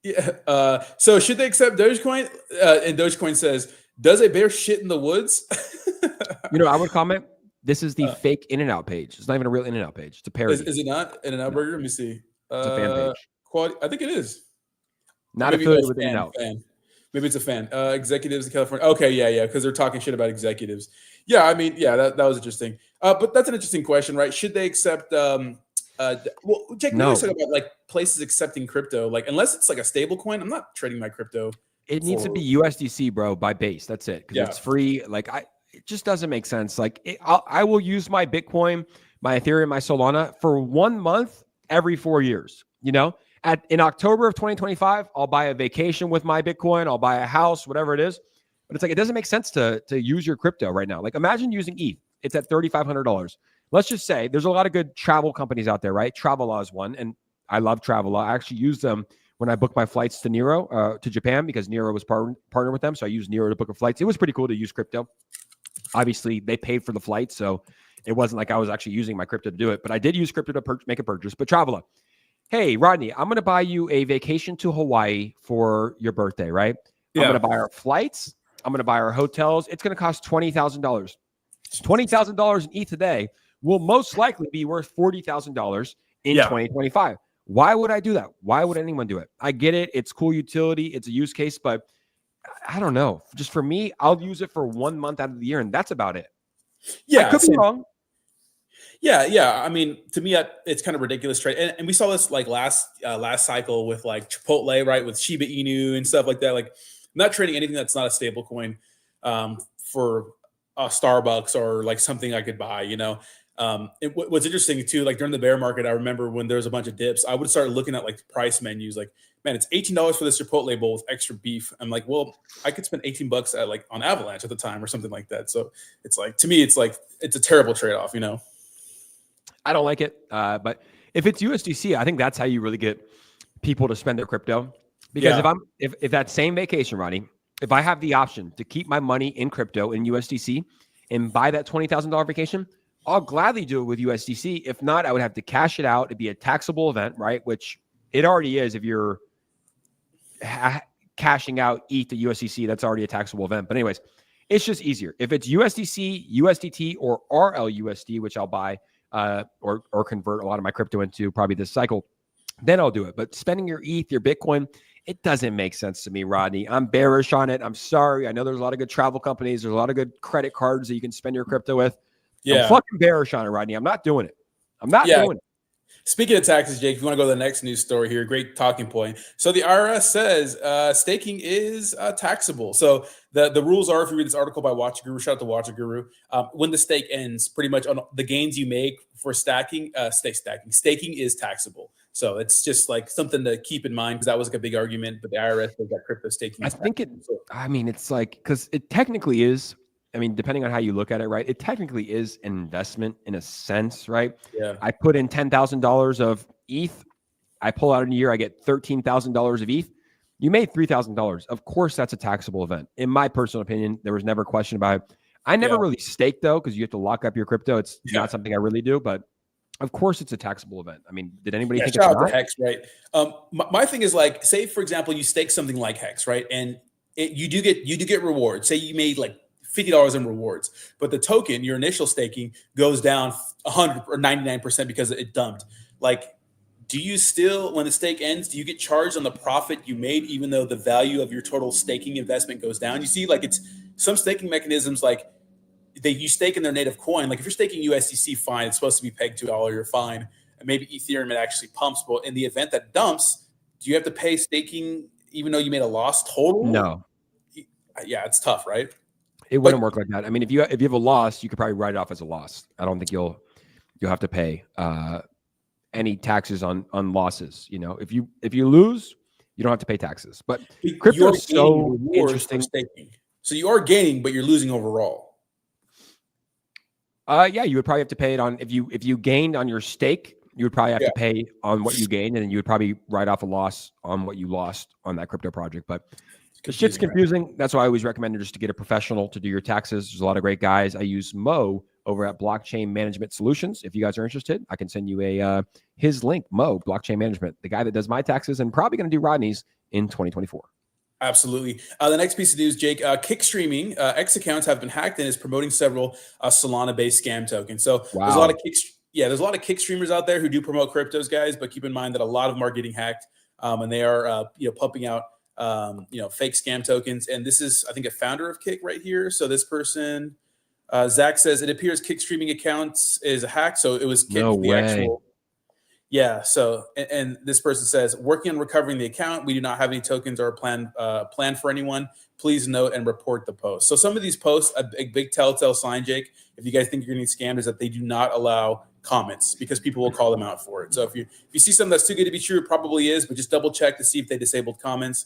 Yeah. So should they accept Dogecoin? And Dogecoin says, does a bear shit in the woods? You know, I would comment, this is the fake in and out page. It's not even a real in and out page. It's a parody. Is it not? In and out burger? Let me see. It's a fan page. Quality, I think it is. Not affiliated with in and out. Maybe it's a fan. Executives in California. Okay, yeah, because they're talking shit about executives. Yeah, I mean, yeah, that was interesting. But that's an interesting question, right? Should they accept? Well, Jake, we always talk about like places accepting crypto. Like, unless it's like a stable coin, I'm not trading my crypto. It needs to be USDC, bro, by base. That's it, because it's free. Like, it just doesn't make sense. Like, I will use my Bitcoin, my Ethereum, my Solana for 1 month every 4 years. You know. In October of 2025, I'll buy a vacation with my Bitcoin. I'll buy a house, whatever it is. But it's like, it doesn't make sense to use your crypto right now. Like, imagine using ETH. It's at $3,500. Let's just say there's a lot of good travel companies out there, right? Travel is one. And I love Travel. I actually use them when I book my flights to Nero, to Japan, because Nero was partnered with them. So I used Nero to book a flights. It was pretty cool to use crypto. Obviously, they paid for the flight. So it wasn't like I was actually using my crypto to do it. But I did use crypto to make a purchase. But Travel. Hey, Rodney, I'm going to buy you a vacation to Hawaii for your birthday, right? Yeah. I'm going to buy our flights. I'm going to buy our hotels. It's going to cost $20,000. $20,000 in ETH today will most likely be worth $40,000 in 2025. Why would I do that? Why would anyone do it? I get it. It's cool utility. It's a use case, but I don't know. Just for me, I'll use it for 1 month out of the year, and that's about it. Yeah. I could be wrong. Yeah. I mean, to me, it's kind of ridiculous trade, and we saw this like last cycle with like Chipotle, right, with Shiba Inu and stuff like that. Like, I'm not trading anything that's not a stable coin for a Starbucks or like something I could buy. You know, what's interesting too, like during the bear market, I remember when there was a bunch of dips, I would start looking at like price menus. Like, man, it's $18 for this Chipotle bowl with extra beef. I'm like, well, I could spend $18 at like on Avalanche at the time or something like that. So it's like, to me, it's like it's a terrible trade off. You know. I don't like it, but if it's USDC, I think that's how you really get people to spend their crypto. Because if that same vacation, Ronnie, if I have the option to keep my money in crypto in USDC and buy that $20,000 vacation, I'll gladly do it with USDC. If not, I would have to cash it out. It'd be a taxable event, right? Which it already is if you're cashing out ETH to USDC. That's already a taxable event. But anyways, it's just easier if it's USDC, USDT, or RLUSD, which I'll buy. Or convert a lot of my crypto into probably this cycle, then I'll do it. But spending your ETH, your Bitcoin It doesn't make sense to me, Rodney. I'm bearish on it. I'm sorry. I know there's a lot of good travel companies. There's a lot of good credit cards that you can spend your crypto with. Yeah. I'm fucking bearish on it, Rodney. I'm not doing it. I'm not doing it. Speaking of taxes, Jake, if you want to go to the next news story here, great talking point. So the IRS says staking is taxable. So the rules are, if you read this article by Watch Guru, shout out to Watch Guru, when the stake ends, pretty much on the gains you make for staking is taxable. So it's just like something to keep in mind, because that was like a big argument. But the IRS, they've got crypto staking. It's like, because it technically is. I mean, depending on how you look at it, right? It technically is an investment in a sense, right? Yeah. I put in $10,000 of ETH. I pull out in a year, I get $13,000 of ETH. You made $3,000. Of course, that's a taxable event. In my personal opinion, there was never a question about it. I never really staked, though, because you have to lock up your crypto. It's not something I really do, but of course, it's a taxable event. I mean, did anybody think it's not? Shout out to Hex, right? My thing is, like, say, for example, you stake something like Hex, right? And you do get rewards. Say you made like $50 in rewards, but the token, your initial staking, goes down 100 or 99% because it dumped. Like, do you still, when the stake ends, do you get charged on the profit you made, even though the value of your total staking investment goes down? You see, like, it's some staking mechanisms, like you stake in their native coin. Like if you're staking USDC, fine, it's supposed to be pegged to $1, you're fine. And maybe Ethereum, it actually pumps. But in the event that dumps, do you have to pay staking even though you made a loss total? No. Yeah, it's tough, right? It wouldn't work like that. I mean, if you have a loss, you could probably write it off as a loss. I don't think you'll have to pay any taxes on losses. You know, if you lose, you don't have to pay taxes. But crypto is so interesting. So you are gaining, but you're losing overall. Yeah, you would probably have to pay it on if you gained on your stake, you would probably have to pay on what you gained, and then you would probably write off a loss on what you lost on that crypto project. But the shit's confusing. Right? That's why I always recommend just to get a professional to do your taxes. There's a lot of great guys. I use Mo over at Blockchain Management Solutions. If you guys are interested, I can send you his link, Mo, Blockchain Management, the guy that does my taxes and probably going to do Rodney's in 2024. Absolutely. The next piece of news, Jake, Kick streaming, X accounts have been hacked and is promoting several Solana-based scam tokens. So there's a lot of there's a lot of Kick streamers out there who do promote cryptos, guys, but keep in mind that a lot of them are getting hacked, and they are pumping out fake scam tokens. And this is, I think, a founder of Kick right here. So this person, Zach, says it appears Kick streaming accounts is a hack. So it was Kick, actual. Yeah. So, and this person says, working on recovering the account. We do not have any tokens or plan for anyone. Please note and report the post. So some of these posts, a big telltale sign, Jake, if you guys think you're getting scammed, is that they do not allow comments, because people will call them out for it. So if you see something that's too good to be true, it probably is, but just double check to see if they disabled comments.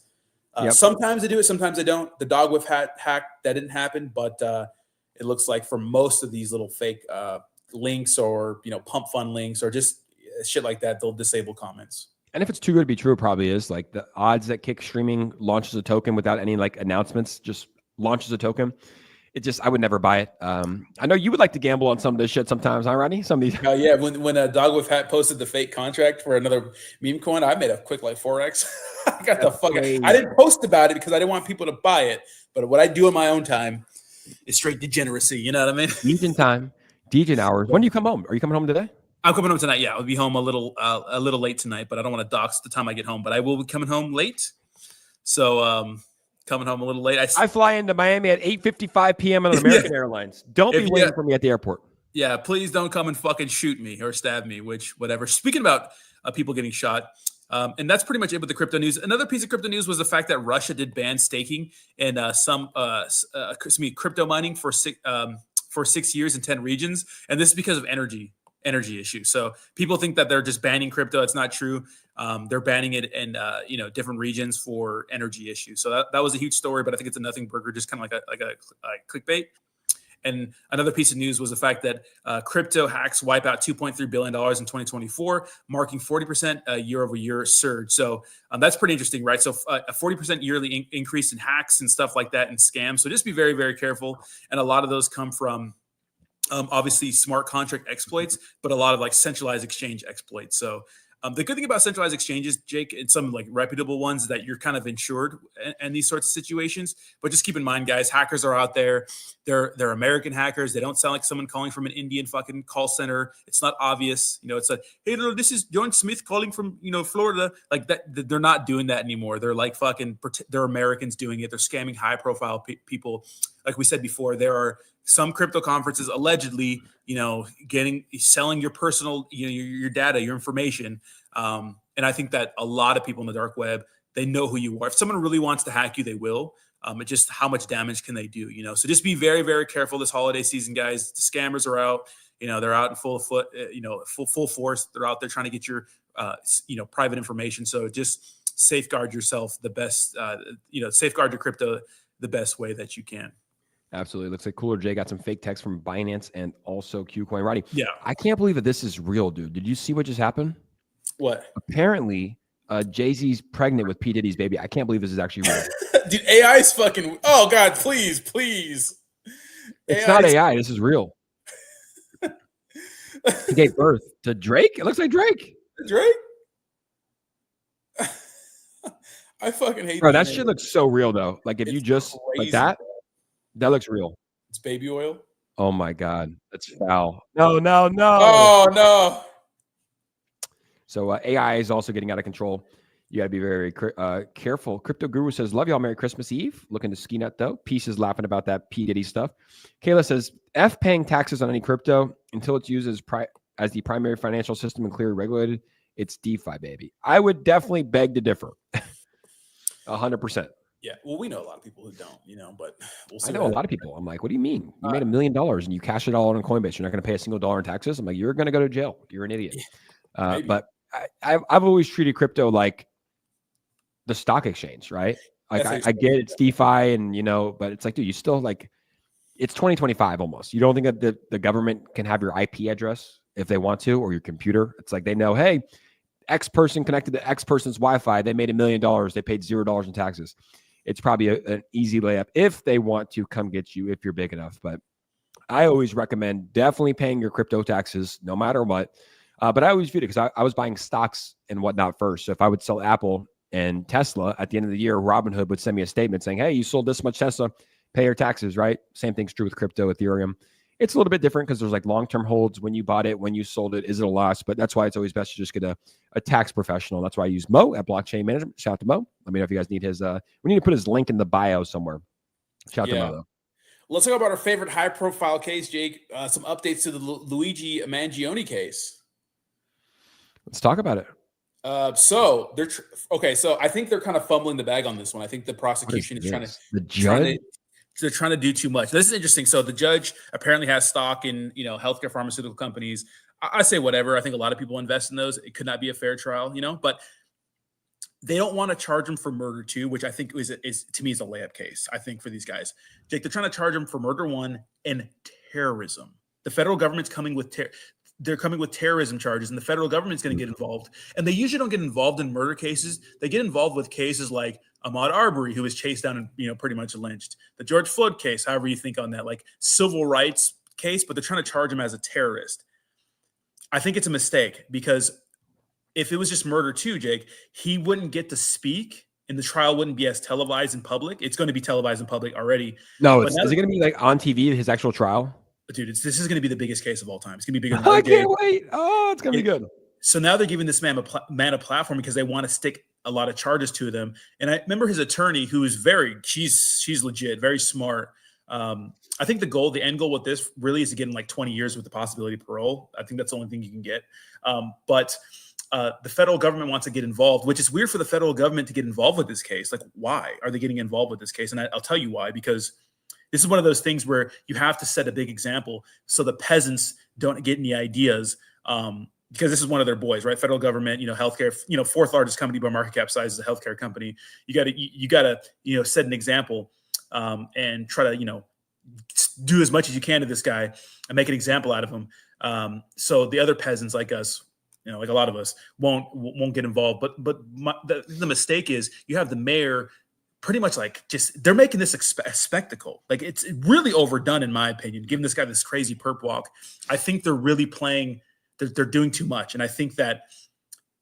Sometimes they do it, sometimes they don't. The dog whiff hack, that didn't happen, but it looks like for most of these little fake links or pump fund links or just shit like that, they'll disable comments. And if it's too good to be true, it probably is. Like the odds that Kick streaming launches a token without any like announcements, just launches a token. I would never buy it. I know you would like to gamble on some of this shit sometimes, huh, Rodney? Some of these. Yeah, when Dog with Hat posted the fake contract for another meme coin, I made a quick like 4x. I got the fuck. I didn't post about it because I didn't want people to buy it. But what I do in my own time is straight degeneracy. You know what I mean? Degen time, Degen hours. When do you come home? Are you coming home today? I'm coming home tonight. Yeah, I'll be home a little late tonight, but I don't want to dox the time I get home. But I will be coming home late. So coming home a little late. I fly into Miami at 8:55 p.m. on American Airlines. Don't be waiting for me at the airport. Yeah, please don't come and fucking shoot me or stab me, whatever. Speaking about people getting shot, and that's pretty much it with the crypto news. Another piece of crypto news was the fact that Russia did ban staking and crypto mining for 6 years in 10 regions, and this is because of energy issues. So people think that they're just banning crypto. It's not true. They're banning it in different regions for energy issues. So that was a huge story, but I think it's a nothing burger, just kind of like a clickbait. And another piece of news was the fact that crypto hacks wipe out $2.3 billion in 2024, marking 40% year-over-year surge. So that's pretty interesting, right? So a 40% yearly increase in hacks and stuff like that and scams. So just be very, very careful. And a lot of those come from obviously smart contract exploits, but a lot of like centralized exchange exploits. So The good thing about centralized exchanges, Jake, and some like reputable ones, is that you're kind of insured in these sorts of situations. But just keep in mind, guys, hackers are out there. They're American hackers. They don't sound like someone calling from an Indian fucking call center. It's not obvious. It's like, hey, no, this is John Smith calling from Florida. Like that, they're not doing that anymore. They're like they're Americans doing it. They're scamming high profile people. Like we said before, there are some crypto conferences allegedly, selling your personal, your data, your information. And I think that a lot of people in the dark web, they know who you are. If someone really wants to hack you, they will. It's just how much damage can they do, So just be very, very careful this holiday season, guys. The scammers are out. They're out in full force. They're out there trying to get your, private information. So just safeguard yourself the best, safeguard your crypto the best way that you can. Absolutely. Looks like Cooler J got some fake text from Binance and also Qcoin. Rodney, yeah. I can't believe that this is real, dude. Did you see what just happened? What? Apparently, Jay-Z's pregnant with P. Diddy's baby. I can't believe this is actually real. Dude, AI is fucking... Oh, God, please. It's not AI. This is real. He gave birth to Drake? It looks like Drake. Drake? I fucking hate Bro, that shit looks so real, though. Like, if you just... crazy. Like that looks real. It's baby oil? Oh, my God. That's foul. No. Oh, no. So AI is also getting out of control. You got to be very careful. Crypto Guru says, love y'all. Merry Christmas Eve. Looking to ski nut, though. Peace is laughing about that P. Diddy stuff. Kayla says, F paying taxes on any crypto until it's used as the primary financial system and clearly regulated. It's DeFi, baby. I would definitely beg to differ. 100%. Yeah, well, we know a lot of people who don't, but we'll see. I know a lot of people. I'm like, what do you mean? You made $1 million and you cash it all on Coinbase. You're not going to pay a single dollar in taxes? I'm like, you're going to go to jail. You're an idiot. But I've always treated crypto like the stock exchange, right? Like I get it's DeFi and, but it's like, dude, you still like, it's 2025 almost. You don't think that the government can have your IP address if they want to, or your computer? It's like they know, hey, X person connected to X person's Wi-Fi. They made $1 million. They paid $0 in taxes. It's probably an easy layup if they want to come get you, if you're big enough. But I always recommend definitely paying your crypto taxes no matter what. But I always viewed it because I was buying stocks and whatnot first. So if I would sell Apple and Tesla at the end of the year, Robinhood would send me a statement saying, hey, you sold this much Tesla, pay your taxes, right? Same thing's true with crypto, Ethereum. It's a little bit different because there's like long-term holds when you bought it, when you sold it, is it a loss? But that's why it's always best to just get a tax professional. That's why I use Mo at Blockchain Management. Shout out to Mo. Let me know if you guys need his, we need to put his link in the bio somewhere. Shout out to Mo, though. Let's talk about our favorite high-profile case, Jake. Some updates to the Luigi Mangione case. Let's talk about it. So they're so I think they're kind of fumbling the bag on this one. I think the prosecution is trying to the judge. They're trying to do too much. This is interesting. So the judge apparently has stock in healthcare pharmaceutical companies. I say whatever. I think a lot of people invest in those. It could not be a fair trial, but they don't want to charge him for murder too, which I think is to me is a layup case. I think for these guys, Jake, they're trying to charge him for murder one and terrorism. The federal government's coming with they're coming with terrorism charges, and the federal government's going to get involved. And they usually don't get involved in murder cases. They get involved with cases like Ahmaud Arbery, who was chased down and pretty much lynched. The George Floyd case, however you think on that, like civil rights case, but they're trying to charge him as a terrorist. I think it's a mistake because if it was just murder too, Jake, he wouldn't get to speak, and the trial wouldn't be as televised in public. It's going to be televised in public already. No, is it going to be like on TV, his actual trial? Dude, this is going to be the biggest case of all time. It's going to be bigger than I can't wait. Oh, it's going to be good. So now they're giving this man a platform because they want to stick a lot of charges to them. And I remember his attorney, who is she's legit, very smart. I think the end goal with this really is to get him like 20 years with the possibility of parole. I think that's the only thing you can get. But the federal government wants to get involved, which is weird for the federal government to get involved with this case. Like, why are they getting involved with this case? And I'll tell you why, because this is one of those things where you have to set a big example so the peasants don't get any ideas, because this is one of their boys, right? Federal government, healthcare, fourth largest company by market cap size is a healthcare company. You got to set an example and try to do as much as you can to this guy and make an example out of him. So the other peasants like us, like a lot of us, won't get involved. But the mistake is you have the mayor. Pretty much they're making this a spectacle. Like it's really overdone in my opinion, giving this guy this crazy perp walk. I think they're really they're doing too much. And I think that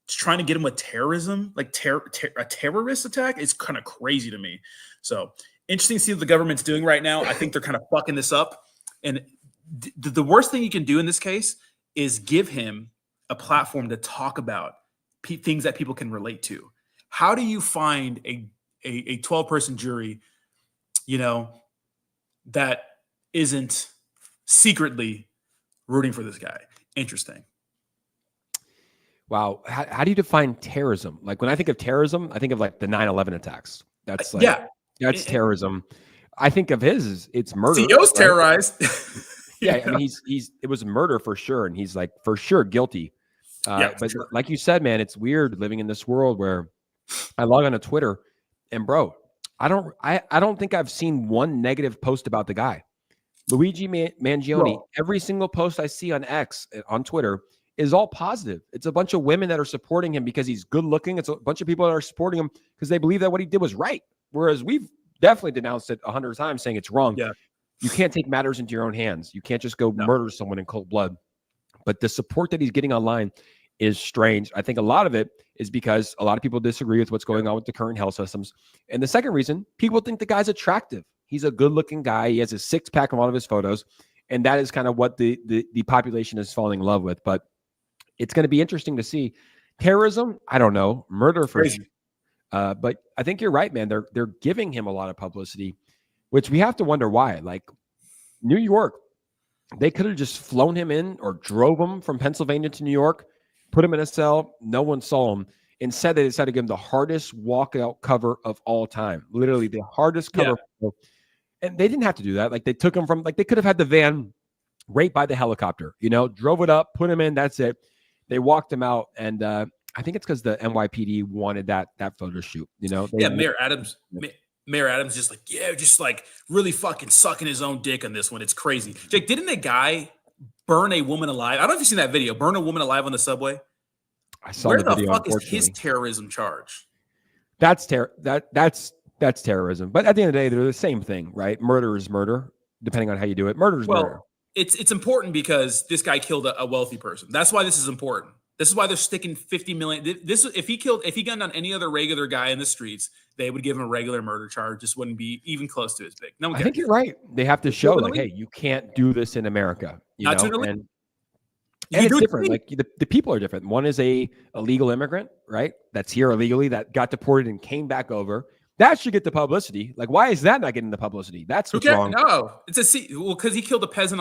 trying to get him with terrorism, like a terrorist attack, is kind of crazy to me. So interesting to see what the government's doing right now. I think they're kind of fucking this up. And the worst thing you can do in this case is give him a platform to talk about things that people can relate to. How do you find a 12-person jury, that isn't secretly rooting for this guy? Interesting. Wow. How do you define terrorism? Like when I think of terrorism, I think of like the 9/11 attacks. That's like, that's terrorism. I think of it's murder. CEO's terrorized. Yeah. I mean, it was murder for sure. And he's like, for sure guilty. But sure. Like you said, man, it's weird living in this world where I log on to Twitter and bro, I don't think I've seen one negative post about the guy. Luigi Mangione, every single post I see on X, on Twitter, is all positive. It's a bunch of women that are supporting him because he's good looking. It's a bunch of people that are supporting him because they believe that what he did was right. Whereas we've definitely denounced it 100 times saying it's wrong. Yeah. You can't take matters into your own hands. You can't just go murder someone in cold blood. But the support that he's getting online is strange. I think a lot of it is because a lot of people disagree with what's going on with the current health systems. And the second reason, people think the guy's attractive. He's a good-looking guy. He has a six-pack in a lot of his photos. And that is kind of what the population is falling in love with. But it's going to be interesting to see. Terrorism, I don't know. Murder for sure. But I think you're right, man. They're giving him a lot of publicity, which we have to wonder why. Like New York, they could have just flown him in or drove him from Pennsylvania to New York, put him in a cell. No one saw him. Instead, they decided to give him the hardest walkout cover of all time. Literally the hardest cover. Yeah. And they didn't have to do that. Like they took him from, like they could have had the van right by the helicopter, drove it up, put him in. That's it. They walked him out. And I think it's because the NYPD wanted that photo shoot, Mayor Adams just like really fucking sucking his own dick on this one. It's crazy. Jake, didn't a guy burn a woman alive? I don't know if you've seen that video. Burn a woman alive on the subway. I saw Where the video. Where the fuck is his terrorism charge? That's terrorism. But at the end of the day, they're the same thing, right? Murder is murder, depending on how you do it. Murder is murder. It's important because this guy killed a wealthy person. That's why this is important. This is why they're sticking 50 million. If he gunned on any other regular guy in the streets, they would give him a regular murder charge. Just wouldn't be even close to as big. No, I think you're right. They have to show like, hey, you can't do this in America. And it's different. Like the people are different. One is a illegal immigrant, right? That's here illegally, that got deported and came back over. That should get the publicity. Like, why is that not getting the publicity? That's what's wrong. No, because he killed a peasant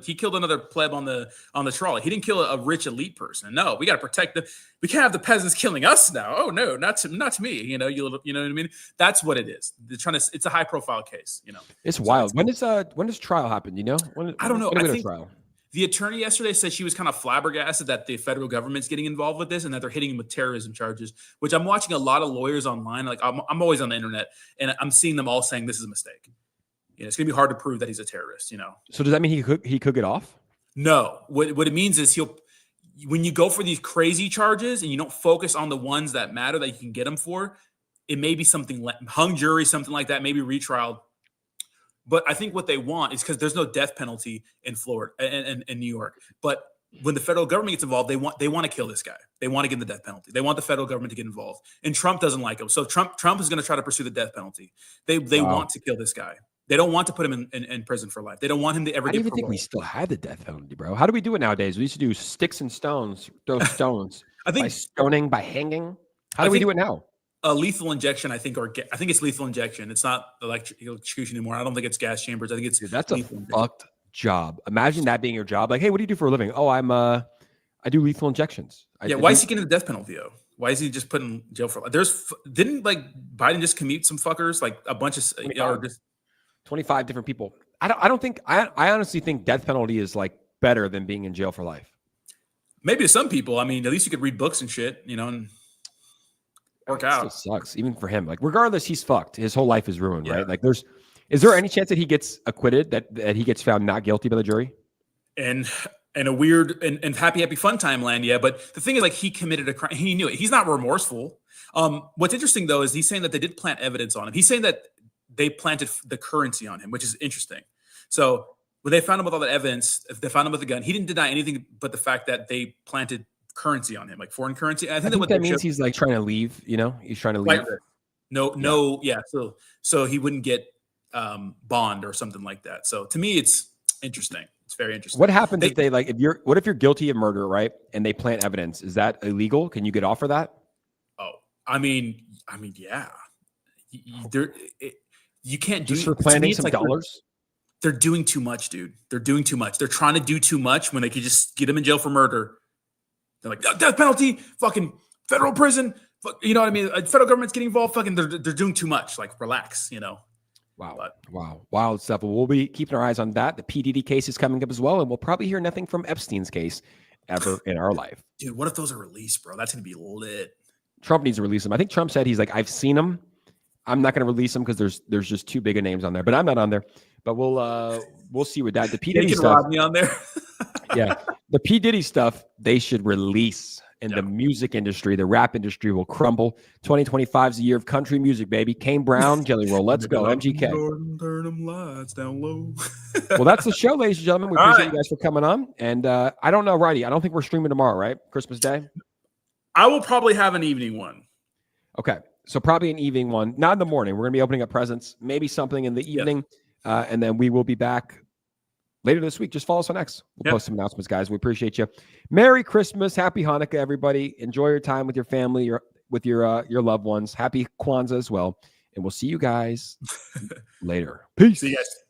he killed another pleb on the trolley. He didn't kill a rich elite person. No, we got to protect we can't have the peasants killing us now. Oh no, not to me. You know what I mean? That's what it is. They're it's a high profile case. It's wild. When does trial happen? I don't know. I think trial. The attorney yesterday said she was kind of flabbergasted that the federal government's getting involved with this and that they're hitting him with terrorism charges, which I'm watching a lot of lawyers online. Like I'm always on the internet and I'm seeing them all saying this is a mistake. It's going to be hard to prove that he's a terrorist, So does that mean he could get off? No. What it means is when you go for these crazy charges and you don't focus on the ones that matter that you can get him for, it may be something like hung jury, something like that, maybe retrial. But I think what they want is because there's no death penalty in Florida and in New York. But when the federal government gets involved, they want to kill this guy. They want to give him the death penalty. They want the federal government to get involved. And Trump doesn't like him. So Trump is going to try to pursue the death penalty. They want to kill this guy. They don't want to put him in prison for life. They don't want him to ever get parole. I don't even think we still have the death penalty, bro. How do we do it nowadays? We used to do sticks and stones, throw stones. I think by stoning, by hanging. How do we do it now? A lethal injection, I think it's lethal injection. It's not electrocution anymore. I don't think it's gas chambers. I think it's that's a fucked job. Imagine that being your job. Like, hey, what do you do for a living? Oh, I do lethal injections. Why is he getting the death penalty though? Why is he just put in jail for life? Didn't Biden just commute some fuckers, like a bunch of 25 different people? I honestly think death penalty is like better than being in jail for life. Maybe to some people. I mean, at least you could read books and shit, and work out. It still sucks, even for him. Like, regardless, he's fucked. His whole life is ruined, right? Like, is there any chance that he gets acquitted, that he gets found not guilty by the jury? And a weird and happy fun time land, yeah. But the thing is, like, he committed a crime. He knew it. He's not remorseful. What's interesting though is he's saying that they did plant evidence on him. He's saying that they planted the currency on him, which is interesting. So when they found him with all that evidence, if they found him with a gun, he didn't deny anything but the fact that they planted currency on him, like foreign currency. I think that means he's like trying to leave. You know, he's trying to leave. So he wouldn't get bond or something like that. So to me, it's interesting. It's very interesting. What happens if they like what if you're guilty of murder, right? And they plant evidence? Is that illegal? Can you get off for that? Oh, I mean, yeah. You can't do just for planting some dollars. They're doing too much, dude. They're doing too much. They're trying to do too much when they could just get them in jail for murder. They're like, death penalty, fucking federal prison. You know what I mean? Federal government's getting involved. Fucking, they're doing too much. Like, relax, you know. Wow. Wow. Wild stuff. Well, we'll be keeping our eyes on that. The P. Diddy case is coming up as well. And we'll probably hear nothing from Epstein's case ever in our life. Dude, what if those are released, bro? That's going to be lit. Trump needs to release them. I think Trump said he's like, I've seen them. I'm not going to release them because there's just too big of names on there. But I'm not on there. But we'll see with that. The P. Diddy stuff. Me on there. Yeah. The P. Diddy stuff, they should release. And the music industry, the rap industry will crumble. 2025 is the year of country music, baby. Kane Brown, Jelly Roll. Let's go, MGK. Turn them lights down low. Well, that's the show, ladies and gentlemen. We appreciate you guys for coming on. And I don't know, Roddy. I don't think we're streaming tomorrow, right? Christmas Day? I will probably have an evening one. Okay. So probably an evening one. Not in the morning. We're going to be opening up presents. Maybe something in the evening. And then we will be back later this week. Just follow us on X. We'll post some announcements, guys. We appreciate you. Merry Christmas. Happy Hanukkah, everybody. Enjoy your time with your family, with your loved ones. Happy Kwanzaa as well. And we'll see you guys later. Peace. See you guys.